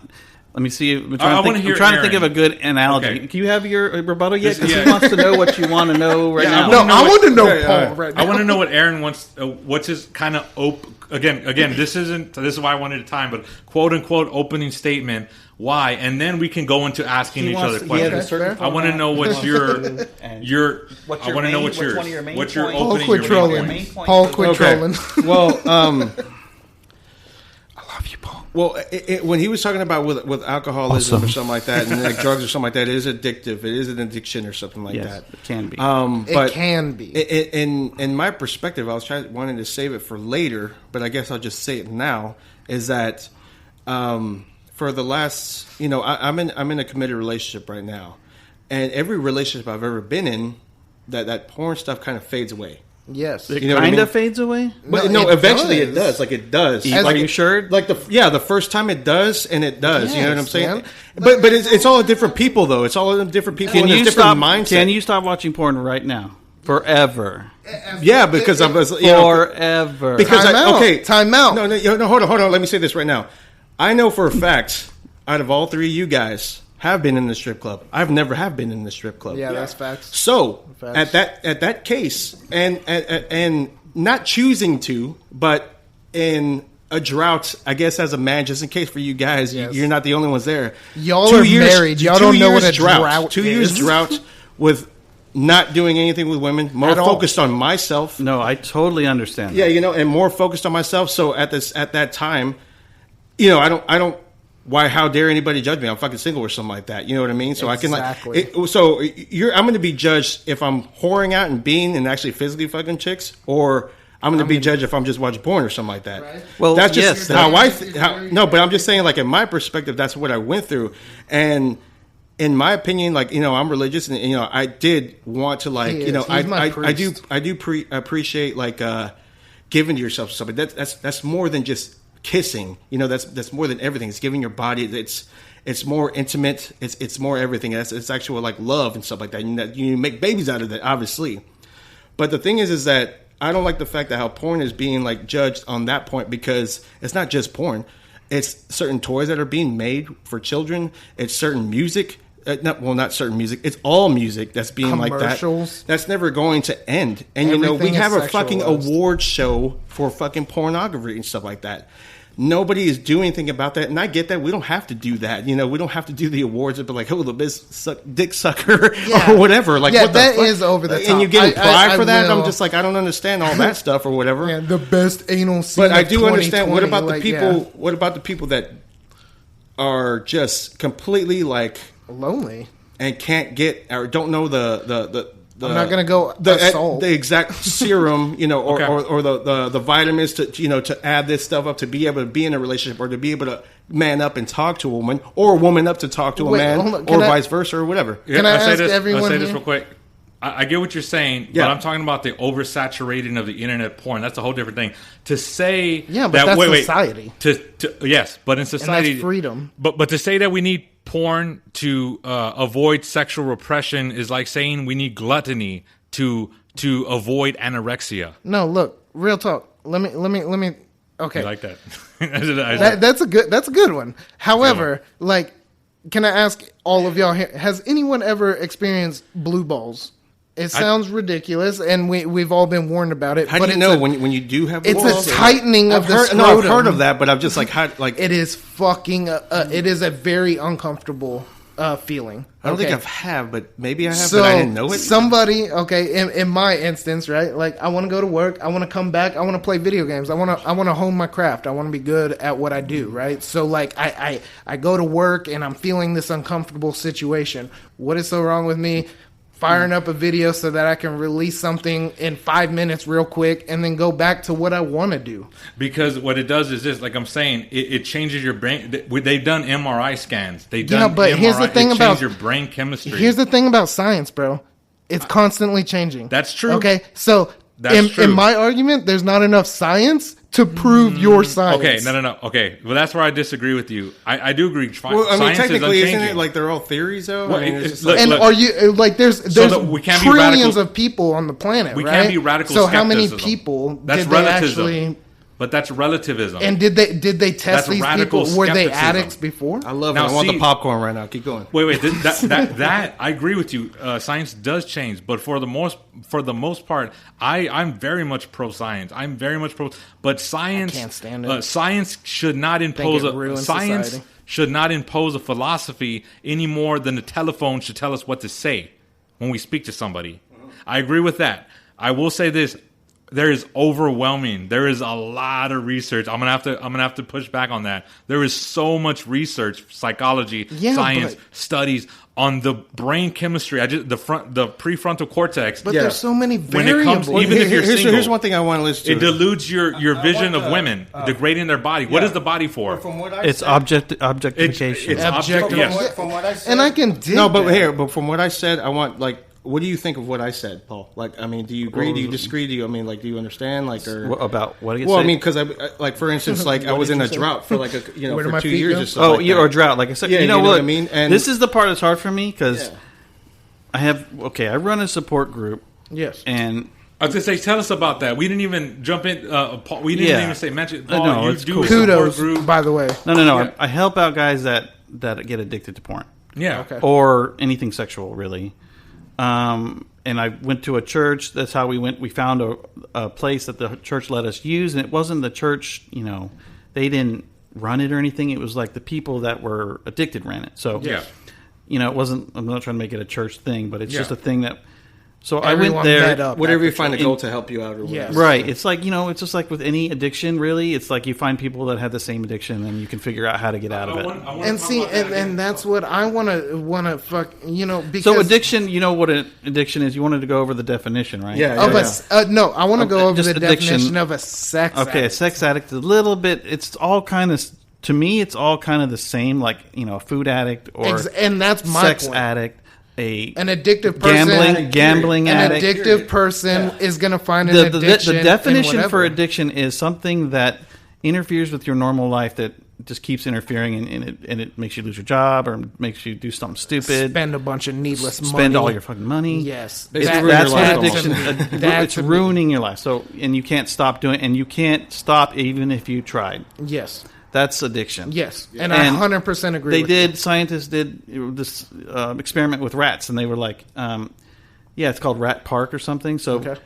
Let me see. I'm trying to think of a good analogy. Okay. Can you have your rebuttal yet? Because he wants to know what you want to know right now.
I want to know Paul right now.
I want to know what Aaron wants. What's his kind of again? This is why I wanted time, but quote unquote opening statement. Why? And then we can go into asking each other questions. I want to know what's your. I want to know what's yours. What's your opening?
Paul quit trolling.
Well, Well, when he was talking about with alcoholism or something like that, and like drugs or something like that, it is addictive. It is an addiction or something like that.
It can be.
It can be.
In my perspective, I was wanting to save it for later, but I guess I'll just say it now. Is that for the last, I'm in a committed relationship right now, and every relationship I've ever been in, that porn stuff kind of fades away.
Yes,
it kind of fades away.
But no, eventually it does. Like it does.
Are you sure?
Like the first time it does, and it does. Yes, you know what I'm saying? Man. But it's all different people though. It's all different people.
Can you
different
mindset. Can you stop watching porn right now? Forever.
Yeah, because I'm
forever.
Because
time out.
No, hold on. Let me say this right now. I know for a fact, out of all three of you guys, have been in the strip club. I've never have been in the strip club.
Yeah, that's facts.
So at that case, and not choosing to, but in a drought, I guess as a man, just in case for you guys, you're not the only ones there.
Y'all are married. Y'all don't know what a drought is.
2 years drought with not doing anything with women, more focused on myself.
No, I totally understand.
Yeah, and more focused on myself. So at that time, I don't. Why? How dare anybody judge me? I'm fucking single or something like that. You know what I mean? So
exactly.
I'm going to be judged if I'm whoring out and being and actually physically fucking chicks, or I'm going to be judged if I'm just watching porn or something like that.
Right?
Well, that's just how no, but I'm just saying, like in my perspective, that's what I went through, and in my opinion, like I'm religious, and I did want to I do appreciate like giving to yourself something. That's more than just kissing, that's more than everything. It's giving your body. It's more intimate. It's more everything. It's actual like love and stuff like that. You make babies out of that, obviously. But the thing is that I don't like the fact that how porn is being like judged on that point, because it's not just porn. It's certain toys that are being made for children. It's certain music. Not certain music. It's all music that's being like that. That's never going to end. And we have a fucking award show for fucking pornography and stuff like that. nobody is doing anything about that. And I get that. We don't have to do that. You know, we don't have to do the awards and be like, oh, the best dick sucker or whatever. Like, what
that is over the top.
And you get pride for that. I'm just like, I don't understand all that stuff or whatever.
Yeah, the best anal scene.
But I do understand. What about the people? What about the people that are just completely like
lonely
and can't get or don't know the
I'm not going to go
the exact serum, you know, or the vitamins to add this stuff up to be able to be in a relationship or to be able to man up and talk to a woman or a woman up to talk to a man or vice versa or whatever.
Can I ask everyone?
I'll say this real quick. I get what you're saying, but I'm talking about the oversaturating of the internet porn. That's a whole different thing. To say
that's society.
Yes, but in society,
and that's freedom.
But to say that we need porn to avoid sexual repression is like saying we need gluttony to avoid anorexia.
No, look, real talk. Let me. Okay,
you like that?
That's a good one. However, like, can I ask all of y'all here? Has anyone ever experienced blue balls? It sounds ridiculous, and we've all been warned about it.
How do you know when you do have blue balls?
It's a tightening of the scrotum.
No, I've heard of that, but I'm just like,
it is fucking. It is a very uncomfortable feeling.
I don't think I've, but maybe I have, but I didn't know it.
Somebody, in my instance, right? Like, I want to go to work. I want to come back. I want to play video games. I want to hone my craft. I want to be good at what I do, right? So, like, I go to work and I'm feeling this uncomfortable situation. What is so wrong with me? Firing up a video so that I can release something in 5 minutes real quick and then go back to what I want to do. Because
what it does is this, like I'm saying, it changes your brain. They've done MRI scans. Here's the thing about your brain chemistry.
Here's the thing about science, bro. It's constantly changing.
That's true.
Okay, so in my argument, there's not enough science to prove your science.
Okay, no. Okay, well, that's where I disagree with you. I do agree.
Well, I mean, technically, isn't it like they're all theories, though?
Well,
I mean,
are you like there's trillions of people on the planet,
we
right?
can't be radical.
So how many people did they actually?
But that's relativism.
And did they test these people? Were they addicts before?
I love it. I want the popcorn right now. Keep going.
Wait. That I agree with you. Science does change, but for the most part, I'm very much pro science. I'm very much pro. But science,
I can't stand it.
Science should not impose should not impose a philosophy any more than the telephone should tell us what to say when we speak to somebody. I agree with that. I will say this. There is overwhelming. There is a lot of research. I'm gonna have to push back on that. There is so much research, psychology, science, studies on the brain chemistry. The prefrontal cortex.
But there's so many variables.
When it comes, even if you're single,
here's one thing I want to listen to.
It dilutes your vision of women, degrading their body. What is the body for?
It's objectification.
It's objective. Yes.
From what I said,
and I can dig
but from what I said, I want what do you think of what I said, Paul? Like, I mean, do you agree? Do you disagree? Do you understand? Like, or
about what?
I mean, because like for instance, like I was in a drought for like for 2 years or so.
Oh, you're a drought. Like I said, you know what
I mean? And
this is the part that's hard for me because I run a support group.
Yes,
and
I was gonna say, tell us about that. We didn't even jump in. Paul, we didn't even say mention. Paul,
no,
it's
cool.
Kudos, group. By the way.
No. Yeah. I help out guys that get addicted to porn.
Yeah.
Okay.
Or anything sexual, really. And I went to a church. That's how we went. We found a place that the church let us use, and it wasn't the church. They didn't run it or anything. It was like the people that were addicted ran it. So it wasn't. I'm not trying to make it a church thing, but it's just a thing that. So
everyone
I went there.
Whatever you find a goal to help you out, or whatever.
Right. It's like it's just like with any addiction. Really, it's like you find people that have the same addiction, and you can figure out how to get out of it.
And that's what I want to fuck. Because
so addiction. You know what an addiction is. You wanted to go over the definition, right?
No, I want to go over the definition of a sex.
Okay, a sex addict. A little bit. It's all kind of. To me, it's all kind of the same. Like a food addict or
and that's my
sex
point.
Addict.
An addictive person,
gambling addict.
An addictive person is going to find an addiction.
The definition for addiction is something that interferes with your normal life, that just keeps interfering, and it makes you lose your job or makes you do something stupid.
Spend a bunch of needless money.
Spend all your fucking money.
Yes.
That's what addiction is. It's ruining your life. So, and you can't stop doing it, and you can't stop even if you tried.
Yes.
That's addiction.
Yes, and I 100% agree.
Scientists did this experiment with rats, and they were like, it's called Rat Park or something. So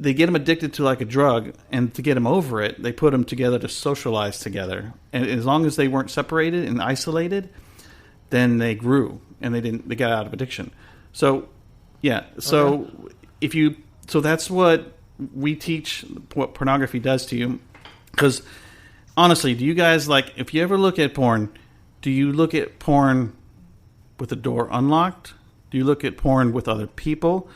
they get them addicted to like a drug, and to get them over it, they put them together to socialize together. And as long as they weren't separated and isolated, then they grew and they got out of addiction. So, yeah. So so that's what we teach. What pornography does to you, because honestly, do you guys like if you ever look at porn? Do you look at porn with the door unlocked? Do you look at porn with other people?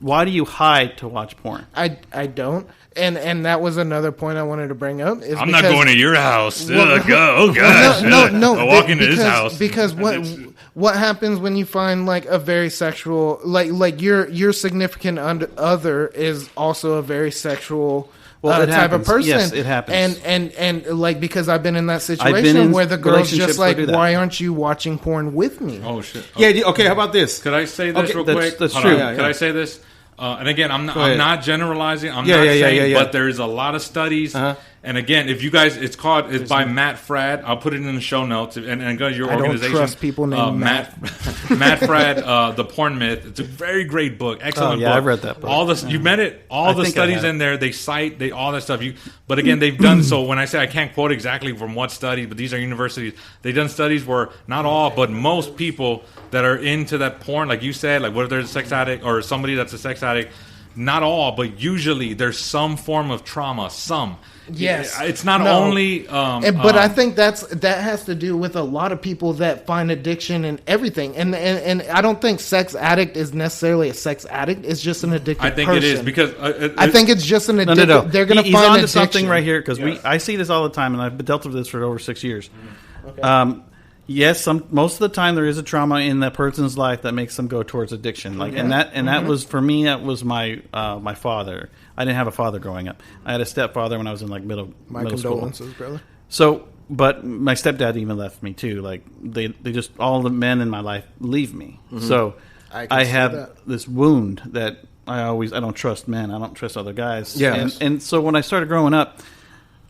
Why do you hide to watch porn?
I don't. And that was another point I wanted to bring up.
I'm not going to your house. Oh gosh.
No.
I'll walk into his house.
Because what happens when you find like a very sexual, like your significant other is also a very sexual type of person.
Yes, it happens.
And like, because I've been in that situation where the girl's just like, why aren't you watching porn with me?
Oh shit.
Yeah. Okay. How about this?
Could I say this real quick?
That's true.
Could I say this? And again, I'm not generalizing. I'm not saying, but there's a lot of studies. And again, if you guys, it's by Matt Fradd. I'll put it in the show notes. And go to your organization.
I don't trust people named Matt.
Matt Fradd, The Porn Myth. It's a very great book. Excellent book.
I read that book.
You met it. All the studies in there. They cite all that stuff. But again, they've done so. When I say I can't quote exactly from what study, but these are universities. They've done studies where not all, but most people that are into that porn, like you said, like what if there's a sex addict or somebody that's a sex addict. Not all, but usually there's some form of trauma. Some.
Yes.
It's not only...
but I think that has to do with a lot of people that find addiction in everything. And I don't think sex addict is necessarily a sex addict. It's just an addicted person.
I think it is because...
I think it's just an addiction.
No.
They're going to find
onto
addiction.
something right here, because I see this all the time, and I've dealt with this for over 6 years. Okay. Yes, most of the time there is a trauma in that person's life that makes them go towards addiction. That was for me. That was my my father. I didn't have a father growing up. I had a stepfather when I was in like middle
condolences,
school.
brother.
So, but my stepdad even left me too. Like they just all the men in my life leave me. So I have this wound that I don't trust men. I don't trust other guys.
Yeah,
and so when I started growing up,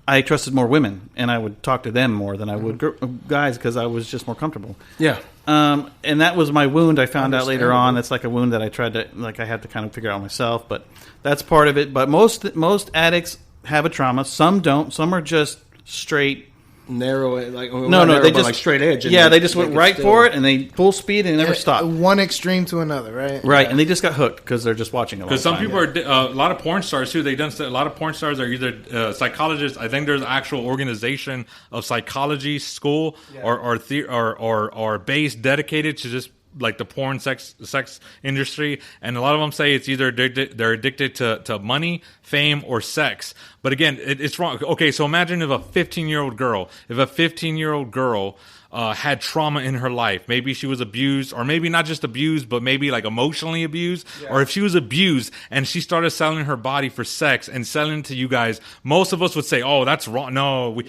I trusted more women, and I would talk to them more than I would guys because I was just more comfortable.
Yeah.
And that was my wound. I found out later on. It's like a wound that I tried to, I had to kind of figure out myself. But that's part of it. But most addicts have a trauma. Some don't. Some are just straight.
Narrow it, like
they just
like straight edge.
Yeah, they just went right for it, and they full speed and never stopped.
One extreme to another, right?
Right, and they just got hooked because they're just watching it.
Because some people are a lot of porn stars too. They've done a lot of porn stars are either psychologists. I think there's an actual organization of psychology school or base dedicated to just like the porn sex industry, and a lot of them say it's either they're addicted to money, fame, or sex. But again, it's wrong. Okay, so imagine if a 15-year-old girl had trauma in her life. Maybe she was abused, or maybe not just abused, but maybe like emotionally abused. Yeah. Or if she was abused and she started selling her body for sex and selling it to you guys, most of us would say, "Oh, that's wrong." No,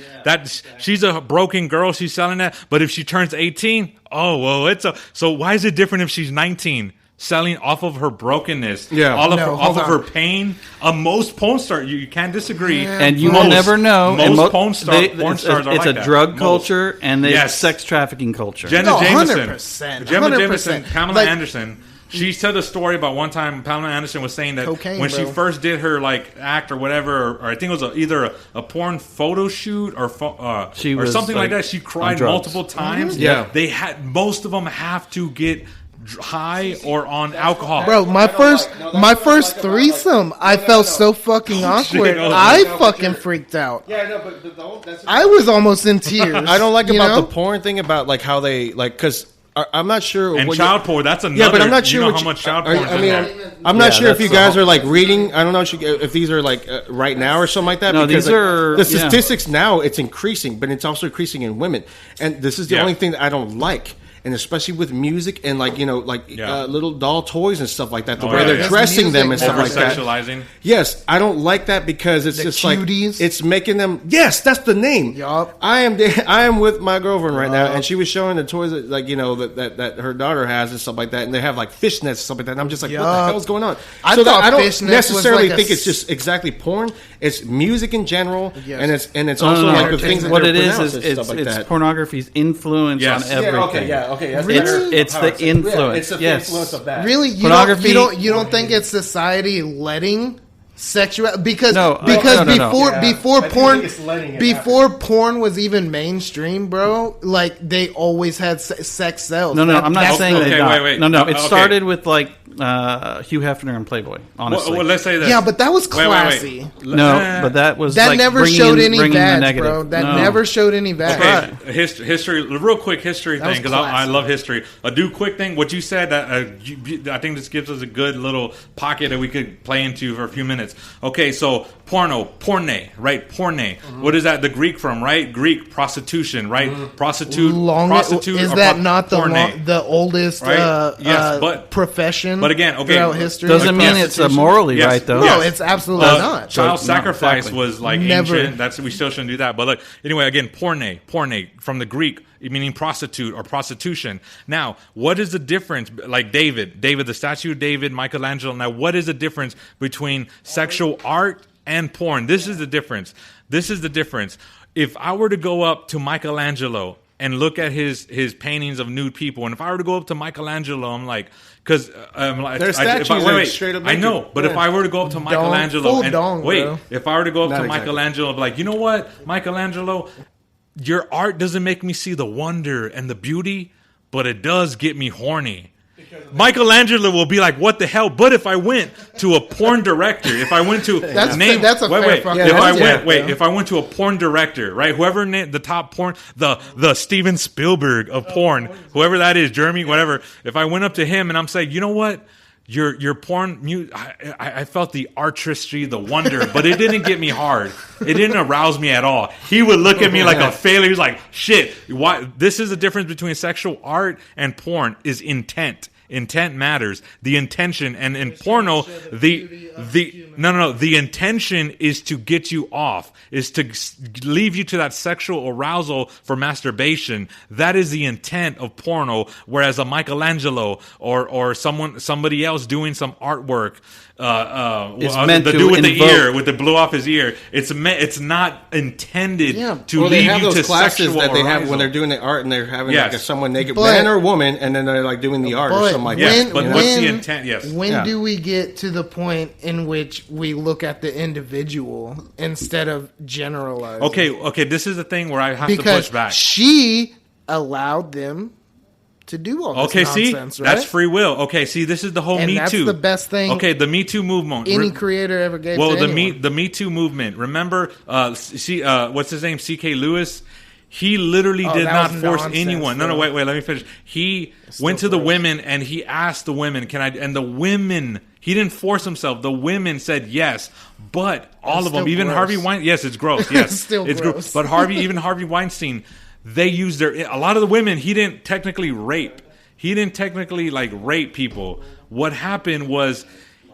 she's a broken girl. She's selling that. But if she turns 18, oh well, so why is it different if she's 19? Selling off of her brokenness, off of her pain. Most porn stars, you can't disagree,
and you will never know.
Most porn stars are
it's
like
a
that.
drug culture and a sex trafficking culture.
Gemma
100%.
Jameson, Pamela Anderson. She said a story about one time Pamela Anderson was saying that when she first did her act or whatever, or I think it was either a porn photo shoot or something like that. She cried multiple times.
Yeah,
they had most of them have to get high or on alcohol.
Bro, my first threesome, I felt so fucking awkward. I fucking freaked out.
Yeah, no, but
I was almost in tears.
I don't like about the porn thing about like how they because I'm not sure.
And child porn, that's another.
Yeah, but I'm not sure
how much child porn.
I'm not sure if you guys are like reading. I don't know if these are like right now or something like that.
No,
because
these are
the statistics now. It's increasing, but it's also increasing in women. And this is the only thing that I don't like. And especially with music and little doll toys and stuff like that, the way they're dressing them and stuff like that.
Sexualizing.
Yes, I don't like that because it's just cuties. Like it's making them. Yes, that's the name.
Yup.
I am with my girlfriend right now, and she was showing the toys that her daughter has and stuff like that, and they have like fishnets and stuff like that. And I'm just like, what the hell is going on?
I don't
necessarily think it's just exactly porn. It's music in general, and it's also like the things that
what
it
is it's pornography's influence on everything.
Okay, that's
it's the influence.
It's the influence of that.
Really, you don't think it's society letting sexual because
No,
before porn was even mainstream, bro. Like they always had sex sells.
No, I'm not saying they died.
Wait.
No, it started with like Hugh Hefner and Playboy. Honestly,
well, let's say that.
Yeah, but that was classy.
Wait.
No, but that was
that
like
never showed any
vag,
bro. That never showed any vag.
Okay, history. Real quick history thing because I love history. A quick thing. What you said that I think this gives us a good little pocket that we could play into for a few minutes. Okay, so porne, right? Porne. Mm-hmm. What is that? The Greek from, right? Greek prostitution, right? Mm-hmm. Prostitute.
Is that not the oldest profession?
But again, okay,
throughout history
doesn't mean it's morally right though.
No, it's absolutely not.
Child sacrifice was like never. Ancient. That's we still shouldn't do that. But look, anyway, again, porne from the Greek meaning prostitute or prostitution. Now, what is the difference? Like David, the statue of David, Michelangelo. Now, what is the difference between sexual art and porn? This is the difference. If I were to go up to Michelangelo and look at his paintings of nude people, and if I were to go up to Michelangelo, I'm like, because
there's statues straight up.
I know, but if I were to go up to Michelangelo if I were to go up to Michelangelo, and be like, you know what, Michelangelo, your art doesn't make me see the wonder and the beauty, but it does get me horny. Michelangelo will be like, what the hell? But if I went to a porn director, if I went to if I went to a porn director, right? Whoever named the top porn, the Steven Spielberg of porn, whoever that is, Jeremy, whatever. If I went up to him and I'm saying, you know what? Your porn, I felt the artistry, the wonder, but it didn't get me hard. It didn't arouse me at all. He would look at me like a failure. He's like, shit, why? This is the difference between sexual art and porn is intent. Intent matters. The intention, and in porno, the intention is to get you off, is to leave you to that sexual arousal for masturbation. That is the intent of porno. Whereas a Michelangelo or somebody else doing some artwork, the dude with the ear, with the blew off his ear, it's not intended to lead
they have
you
those
to
classes
sexual
that they
arousal.
have when they're doing the art and they're having like someone naked, man or woman, and then they're like doing the art or something like that.
But what's the intent? Yes.
When do we get to the point in which we look at the individual instead of generalizing?
Okay. This is the thing where I have to push back.
She allowed them to do all this nonsense, right?
That's free will. Okay, see, this is the whole Me Too.
That's the best thing.
Okay, the Me Too movement.
Any creator ever gave.
Well,
to anyone.
the Me Too movement. Remember, what's his name? C.K. Lewis. He literally did not force anyone. No, wait. Let me finish. He went to the women and he asked the women, "Can I?" And the women. He didn't force himself. The women said yes, but all of them, even Harvey Weinstein. Yes, it's gross. Yes,
it's still gross.
But Harvey Weinstein. They used a lot of the women. He didn't technically rape. He didn't technically rape people. What happened was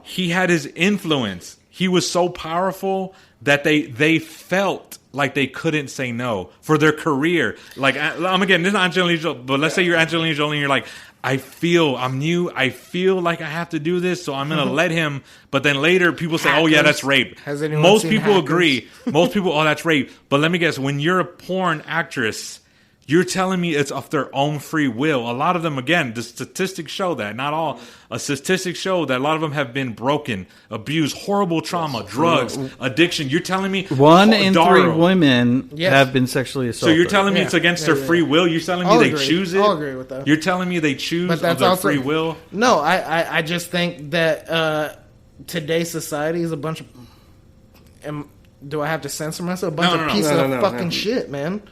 he had his influence. He was so powerful that they felt like they couldn't say no for their career. Like, again, this is not Angelina Jolie, but let's say you're Angelina Jolie and you're like, I'm new. I feel like I have to do this, so I'm going to let him. But then later people say, oh, yeah, that's rape. Most people agree. Most people, oh, that's rape. But let me guess, when you're a porn actress, you're telling me it's of their own free will. A lot of them, again, the statistics show that. Not all. Statistics show that a lot of them have been broken, abused, horrible trauma, drugs, addiction. You're telling me
1 in 3 women have been sexually assaulted.
So you're telling me it's against their free will? You're telling me they choose it?
I'll agree with that.
You're telling me they choose of their free will?
No, I just think that today's society is a bunch of... do I have to censor myself? A bunch of pieces of fucking shit, man.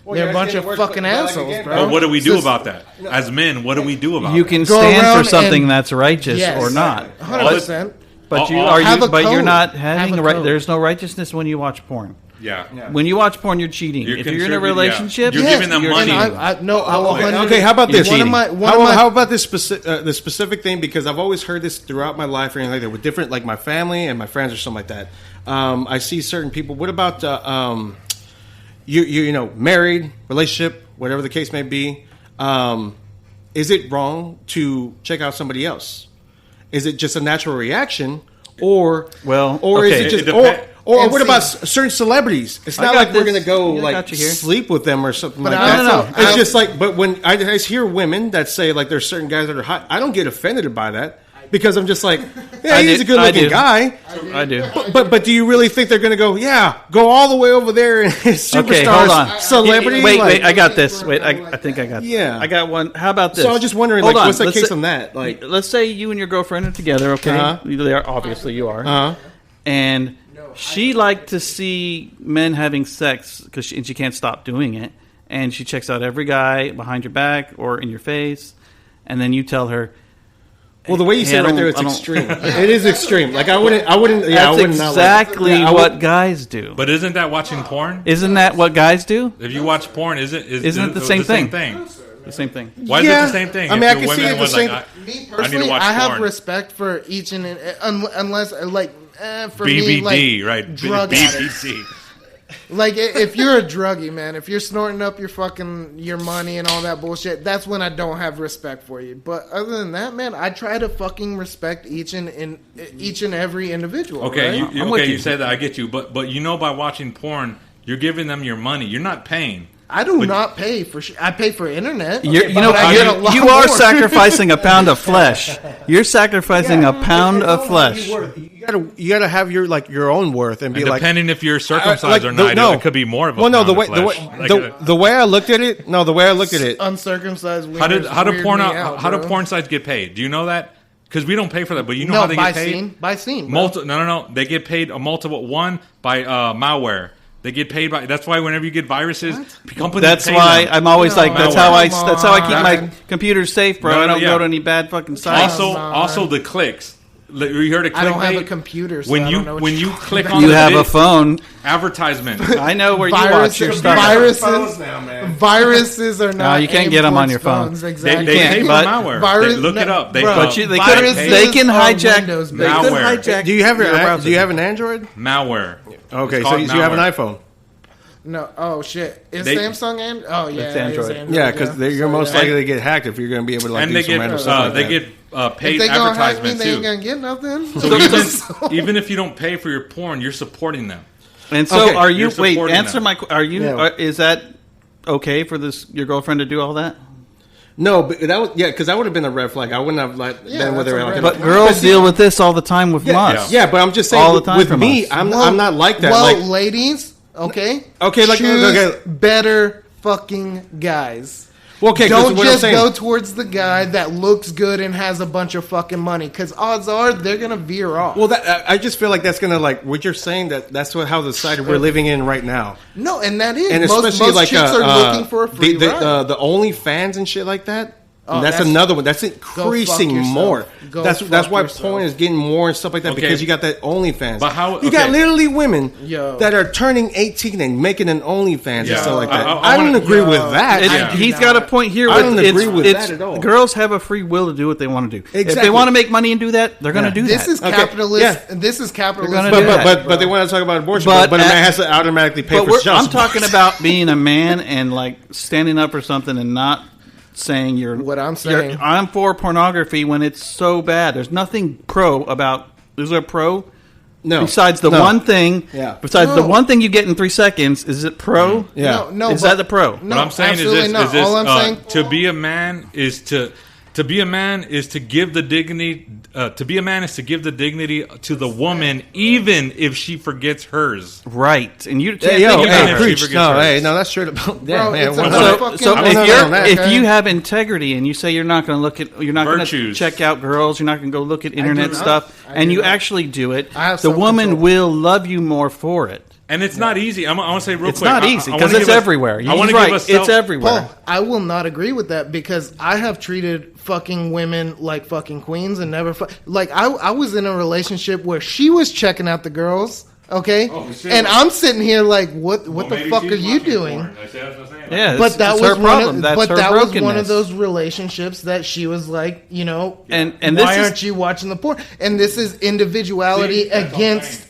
Well, they're a bunch of fucking assholes, bro.
Well, what do we do about that? As men, what do we do about that?
You can stand for something that's righteous or not.
100%.
But you're not having there's no righteousness when you watch porn.
Yeah.
When you watch porn, you're cheating. If you're in a relationship,
you're giving them money.
Okay, how about this? How about this the specific thing? Because I've always heard this throughout my life or anything like that with different, like my family and my friends or something like that. I see certain people. What about you know, married, relationship, whatever the case may be, is it wrong to check out somebody else? Is it just a natural reaction, or is it just or what about certain celebrities? It's not like we're going to go sleep with them or something like that. No. It's just like, but when I hear women that say like there's certain guys that are hot, I don't get offended by that. because I'm just like, yeah, he's a good-looking guy.
I do.
But do you really think they're going to go, go all the way over there and superstar
hold on.
celebrity?
Wait, I got this. Wait, I think I got this.
Yeah.
I got one. How about this?
So I was just wondering, what's the case on that? Like,
let's say you and your girlfriend are together, okay? Obviously you are. And she liked to see men having sex because she can't stop doing it. And she checks out every guy behind your back or in your face. And then you tell her,
well, the way you say it right there, it's extreme. It is extreme. Like I wouldn't.
That's exactly what guys do.
But isn't that watching porn?
Isn't that what guys do?
If you watch porn, isn't it
the same thing?
The
same thing.
Why is it the same thing?
I mean, I can see it the same.
Me personally, I have respect for each and unless for
BBD,
me, like,
right?
Drug
BBD.
Like, if you're a druggie, man, if you're snorting up your money and all that bullshit, that's when I don't have respect for you. But other than that, man, I try to fucking respect each and every individual.
Okay,
right?
you say that, I get you, but by watching porn, you're giving them your money. You're not paying.
I do not pay for I pay for internet.
You are sacrificing a pound of flesh. You're sacrificing a pound of flesh.
You gotta have your own worth and be
and
like,
depending if you're circumcised or not, it could be more of a.
Well, no,
pound
the way I looked at it,
uncircumcised.
How do porn sites get paid? Do you know that? Because we don't pay for that, but you know how they get paid
by scene.
No. They get paid a multiple one by malware. They get paid by. That's why whenever you get viruses, companies.
That's why them. I'm always that's how I keep my computer safe, bro. I don't go to any bad fucking sites.
Also the clicks. You heard a clickbait?
I don't have a computer. So
when you click on
you have a phone
advertisement.
I know where you watch your stuff.
Viruses are not.
No, you can't get them on your phone.
Exactly.
They pay for malware. Look it up.
They can hijack
malware.
Do you have an Android?
Malware.
Okay, so you have an iPhone.
No. Oh shit! Is Samsung and
it's Android.
Yeah, because you're most likely to get hacked if you're going to be able to do some random stuff.
They get paid
if they
advertisement
they
too.
They ain't gonna get nothing.
So even if you don't pay for your porn, you're supporting them.
And so, are you? Wait, answer my. Are you? Is that okay for your girlfriend to do all that?
No, but that was because that would have been a red flag. I wouldn't have been with her.
But girls deal with this all the time with us.
Yeah, but I'm just saying all the time with me, I'm not like that.
Well, ladies. Okay, choose better fucking guys.
Well, okay,
don't just go towards the guy that looks good and has a bunch of fucking money, because odds are they're gonna veer off.
Well, I just feel like that's gonna what you're saying that's how the society we're living in right now.
No, and that is,
and
most chicks are looking for a free ride.
The OnlyFans and shit like that. Oh, that's another one. That's increasing more. That's why porn is getting more and stuff like that, because you got that OnlyFans. But you got literally women that are turning 18 and making an OnlyFans and stuff like that. I don't agree with that.
He's got a point here.
I don't agree with that at all.
Girls have a free will to do what they want to do.
Exactly.
If they want to make money and do that, they're going to do that.
This is capitalist. This is capitalist.
But they want to talk about abortion. But a man has to automatically pay for child
support. I'm talking about being a man and standing up for something and not saying
what I'm saying.
I'm for pornography when it's so bad. There's nothing pro about. Is there a pro?
No.
Besides the one thing.
Yeah.
Besides the one thing you get in 3 seconds, is it pro?
Yeah.
No.
Is that the pro?
No,
what I'm saying
is this. All I'm saying,
to be a man is to be a man is to give the dignity. To be a man is to give the dignity to the woman, even if she forgets hers.
Right, and you
can't no, that's true.
If you have integrity and you say you're not going to check out girls, you're not going to go look at internet stuff, and you actually do it, the woman will love you more for it.
And it's not easy. I want to say real quick.
It's not easy because it's everywhere. It's everywhere.
Paul, I will not agree with that, because I have treated fucking women like fucking queens and never I was in a relationship where she was checking out the girls. Okay, and I'm sitting here like, what the fuck are you doing?
Yeah,
but that was her problem. That was one of those relationships that she was like, and why aren't you watching the porn? And this is individuality against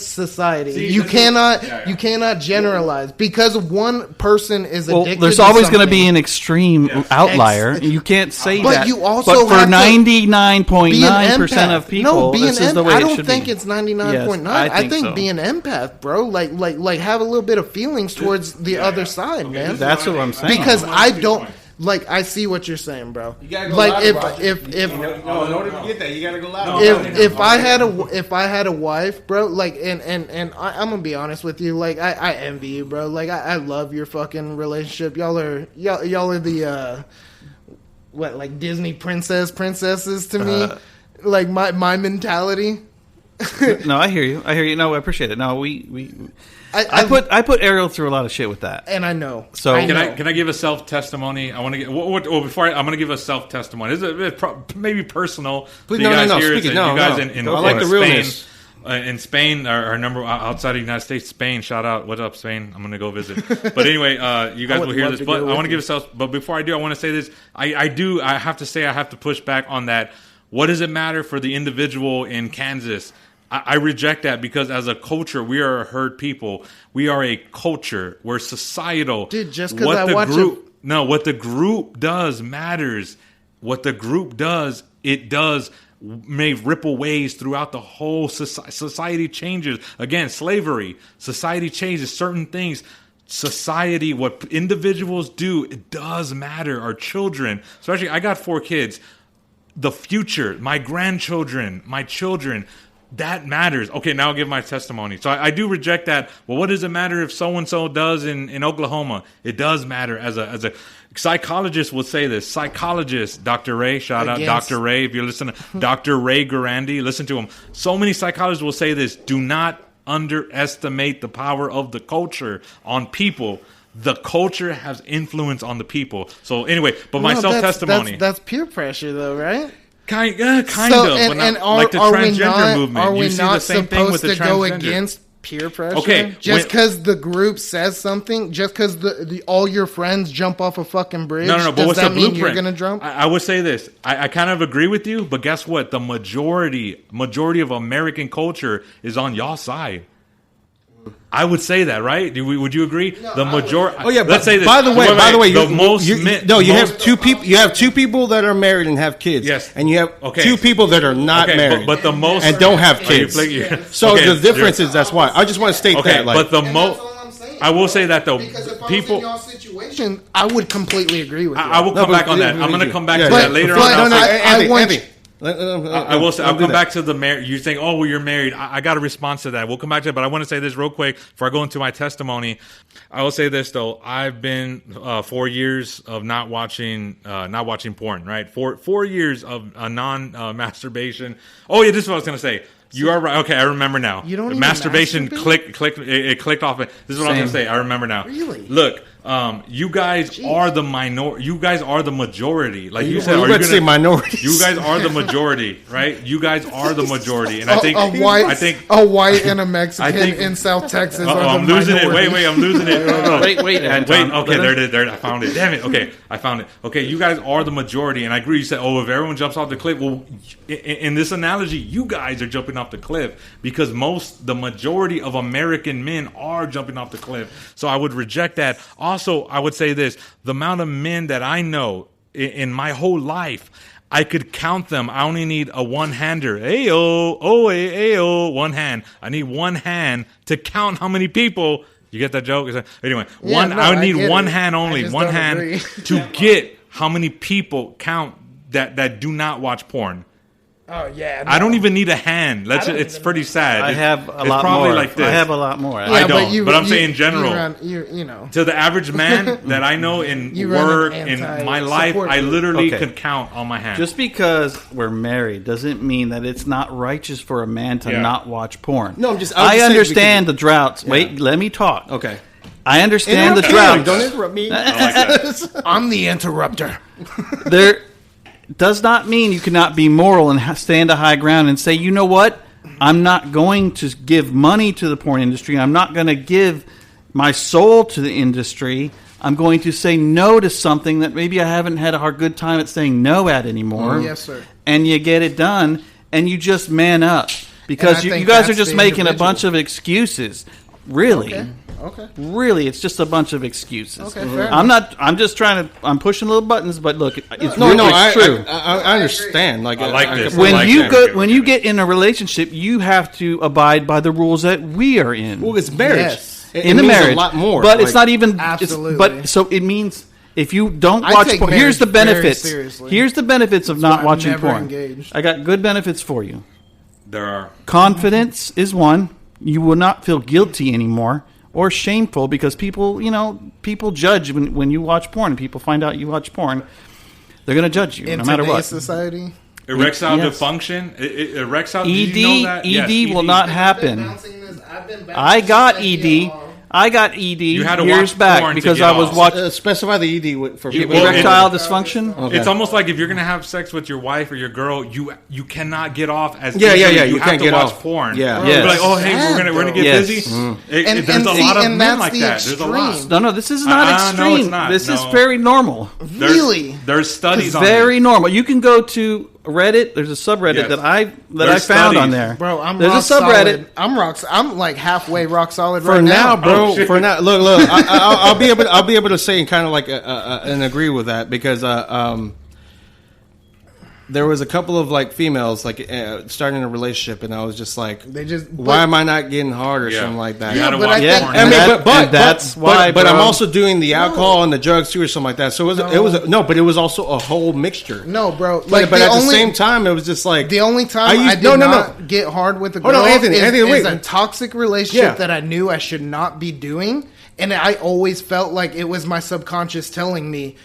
society. You cannot generalize, because one person is addicted.
There's always going to be an extreme outlier. You can't say
but
that.
You also
but for 99.9% of people, this is the way it should be.
I don't think it's 99.9. I think be an empath, bro. Like have a little bit of feelings towards the other side, man.
That's what I'm saying.
Because I don't. Like, I see what you're saying, bro.
You gotta go
like,
loud,
if
in order to get that, you gotta go loud.
If I had a wife, bro, like, and I'm gonna be honest with you, like, I envy you, bro. Like, I love your fucking relationship. Y'all are the what, like Disney princesses to me. Like my mentality.
No, I hear you. No, I appreciate it. No, I put Ariel through a lot of shit with that,
and I know.
So
can I give a self testimony? I want to get before I'm going to give a self testimony. This is maybe personal.
Please, no. Speak it. No,
you guys
no.
in
I like the realness.
In Spain, our number outside of the United States, Spain. Shout out, what's up, Spain? I'm going to go visit. But anyway, you guys will hear this. But I want to give a self. But before I do, I want to say this. I have to push back on that. What does it matter for the individual in Kansas? I reject that because as a culture, we are a herd people. We are a culture. We're societal.
Dude, just because I watch
No, what the group does matters. What the group does, it does may ripple waves throughout the whole society. Society changes. Again, slavery. Society changes certain things. Society, what individuals do, it does matter. Our children, especially, I got 4 kids. The future, my grandchildren, my children, that matters. Okay, now I'll give my testimony. So I do reject that. Well, what does it matter if so-and-so does in Oklahoma? It does matter. As a psychologist would say this. Psychologist, Dr. Ray, shout out Dr. Ray. If you're listening, Dr. Ray Garandi, listen to him. So many psychologists will say this. Do not underestimate the power of the culture on people. The culture has influence on the people. So anyway, but my self-testimony.
That's peer pressure, though, right?
Kind of. But like the transgender movement.
Are we
you see
not
the same thing with the
supposed to go
transgender.
against peer pressure?
Okay,
just because the group says something, just because all your friends jump off a fucking bridge,
no. But
does
what's
that
the
mean
blueprint?
you're gonna jump?
I would say this. I kind of agree with you, but guess what? The majority of American culture is on y'all's side. I would say that, right? Would you agree?
No,
the majority.
Oh yeah.
Let's say this.
By the way,
you
have 2 people. You have 2 people that are married and have kids.
Yes.
And you have 2 people that are not married,
but the most
and don't have kids. So the difference is that's why. I just want to state that.
But the most. I will say that though,
because if
people.
I was in y'all situation, I would completely agree with you.
I will come back on that. I'm going to come back to that later on. I will say, I'll come back to the marriage. You think, oh, well, you're married. I got a response to that. We'll come back to it, but I want to say this real quick before I go into my testimony. I will say this though. I've been 4 years of not watching porn. Right, 4 years of non-masturbation. Oh yeah, this is what I was going to say. You are right. Okay, I remember now.
You don't
masturbation clicked off. This is what I was going to say. I remember now.
Really?
Look. You guys are the minority. You guys are the majority. Like you said,
are you going to say minorities?
You guys are the majority, right? You guys are the majority, and I think
a white and a Mexican in South Texas.
I'm losing it. Wait, I'm losing it.
Wait.
Okay, there it is. I found it. Damn it. Okay, I found it. Okay, you guys are the majority, and I agree. You said, oh, if everyone jumps off the cliff, well, in this analogy, you guys are jumping off the cliff because the majority of American men are jumping off the cliff. So I would reject that. Also, I would say this. The amount of men that I know in my whole life, I could count them. I only need a one-hander. Ayo, one hand. I need one hand to count how many people. You get that joke? Anyway, I need one hand only. One hand to get how many people count that do not watch porn.
Oh yeah,
no. I don't even need a hand. It's pretty sad.
I have a lot
probably
more.
Like this.
I have a lot more.
I don't, but I'm saying in general.
You know,
to the average man that I know in work, in my life, I literally could count on my hand.
Just because we're married doesn't mean that it's not righteous for a man to not watch porn.
No,
I understand the droughts. Yeah. Wait, let me talk.
Okay.
I understand the droughts.
Don't interrupt me.
I like that.
I'm the interrupter.
There does not mean you cannot be moral and stand a high ground and say, you know what? I'm not going to give money to the porn industry. I'm not going to give my soul to the industry. I'm going to say no to something that maybe I haven't had a good time at saying no at anymore.
Yes, sir.
And you get it done, and you just man up. Because you guys are just making a bunch of excuses. Really.
Okay.
Really, it's just a bunch of excuses.
Okay, fair enough.
I'm pushing little buttons, but look, it's
it's
true.
I understand. Like,
I like this.
When you get in a relationship, you have to abide by the rules that we are in.
Well, it's marriage.
Yes.
It means a lot more.
But it's not even.
Absolutely.
So it means If you don't watch porn, here's the benefits. Here's the benefits of not watching porn. Engaged. I got good benefits for you.
There are.
Confidence is one. You will not feel guilty anymore or shameful because people judge when you watch porn. People find out you watch porn. They're going to judge you no matter what.
Society.
Erectile dysfunction. Erectile.
ED. Did you know that? ED will not happen. I got ED. I got ED years back because I was watching.
Specify the ED for people.
Erectile dysfunction.
Okay. It's almost like if you're going to have sex with your wife or your girl, you cannot get off as
easily.
You have to watch porn.
Yeah,
you're like, oh, hey, we're gonna get busy. There's a lot of men like that. There's a lot.
No, this is not extreme.
No, it's not.
This is very normal.
Really,
there's studies on it.
Very normal. You can go to Reddit. There's a subreddit that I found
studies
on there.
Bro, I'm
there's
rock
a subreddit.
Solid. I'm like halfway rock solid
for
right
now, bro. For now, look. I'll be able to say and kind of like and agree with that because there was a couple of like females like starting a relationship, and I was just like, why am I not getting hard or something like that?
You gotta watch porn.
I mean, but that's why. But I'm also doing the alcohol and the drugs too, or something like that. So it was also a whole mixture.
No, bro.
Like, but at the same time, it was just like
the only time I did not get hard with a girl
Anthony,
is a toxic relationship that I knew I should not be doing, and I always felt like it was my subconscious telling me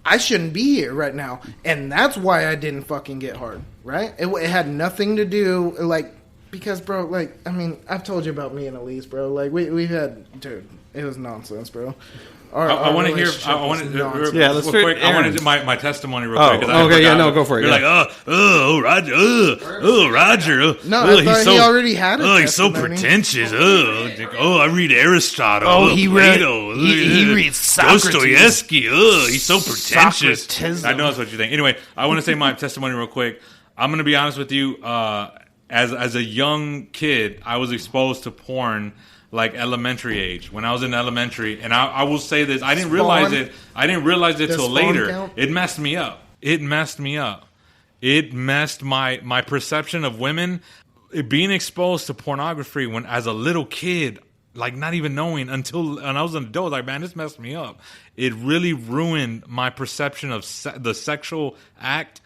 I shouldn't be here right now. And that's why I didn't fucking get hard, right? It had nothing to do, like, because, bro, like, I mean, I've told you about me and Elise, bro. Like, we've had, dude, it was nonsense, bro.
I want to hear. I want to.
Yeah, let's hear.
I want to do my testimony real quick.
Go for it.
You're like, Roger.
No, he already had it.
Oh, he's so pretentious. I read Aristotle.
Oh, he reads Socrates.
Dostoevsky. He's so pretentious.
I know that's what you think. Anyway, I want to say my testimony real quick. I'm going to be honest with you. As a young kid, I was exposed to porn. Like elementary age, when I was in elementary, and I will say this: I didn't realize it till later. Count? It messed me up. It messed my perception of women. Being exposed to pornography when as a little kid, like not even knowing until I was an adult. Like, man, this messed me up. It really ruined my perception of the sexual act,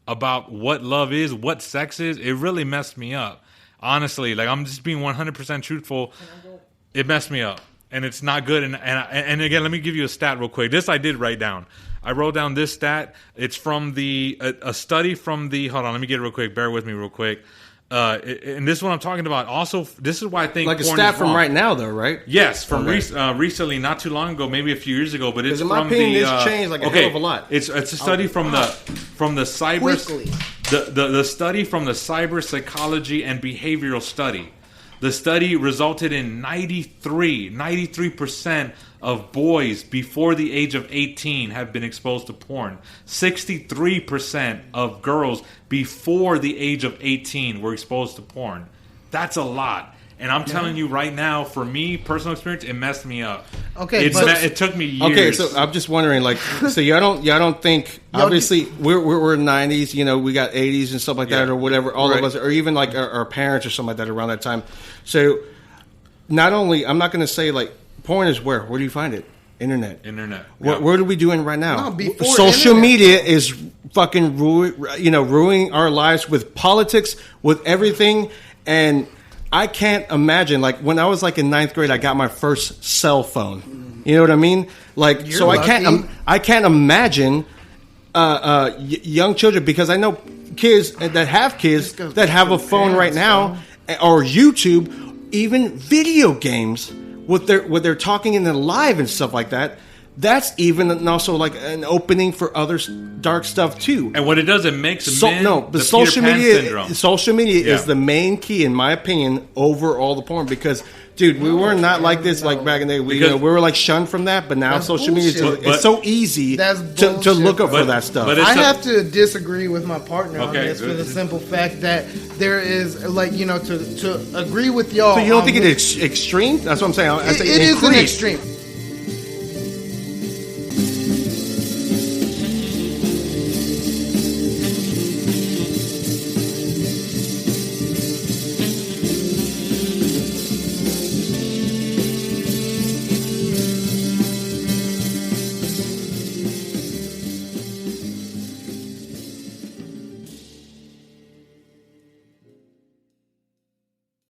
about what love is, what sex is. It really messed me up. Honestly, like I'm just being 100% truthful. It messed me up, and it's not good. And again, let me give you a stat real quick. This I did write down. I wrote down this stat. It's from a study from the. Hold on, let me get it real quick. Bear with me real quick. And this is what I'm talking about. Also, this is why I think
like a stat from right now, though, right?
Yes, from recently, not too long ago, maybe a few years ago. But it's
in
from
my opinion, this changed like a hell of a lot.
It's a study from the cyber the study from the Cyber Psychology and Behavioral Study. The study resulted in 93% of boys before the age of 18 have been exposed to porn. 63% of girls before the age of 18 were exposed to porn. That's a lot. And I'm telling you right now, for me, personal experience, it messed me up.
Okay,
it took me years.
Okay, so I'm just wondering, like, so y'all don't think? Obviously, we're 90s. You know, we got 80s and stuff like that, or whatever. All of us, or even like our parents or something like that around that time. So, not only I'm not going to say like porn is where do you find it? Internet. What are we doing right now?
No,
social media is fucking ruining our lives with politics, with everything, and I can't imagine, like, when I was, like, in 9th grade, I got my first cell phone. You know what I mean? Like,
You're lucky.
I can't imagine young children, because I know kids that have kids that have a phone right now, or YouTube, even video games, what they're talking in the live and stuff like that. That's even also like an opening for other dark stuff too.
And what it does, it makes the
social
Peter Pan
media
syndrome.
Social media is the main key, in my opinion, over all the porn. Because, dude, we were not like this like back in the day. We were like shunned from that, but now social media it's so easy to look up for that stuff.
But I have to disagree with my partner on this for the simple fact that there is, like, to agree with y'all.
So you don't think it's extreme? That's what I'm saying.
It is an extreme.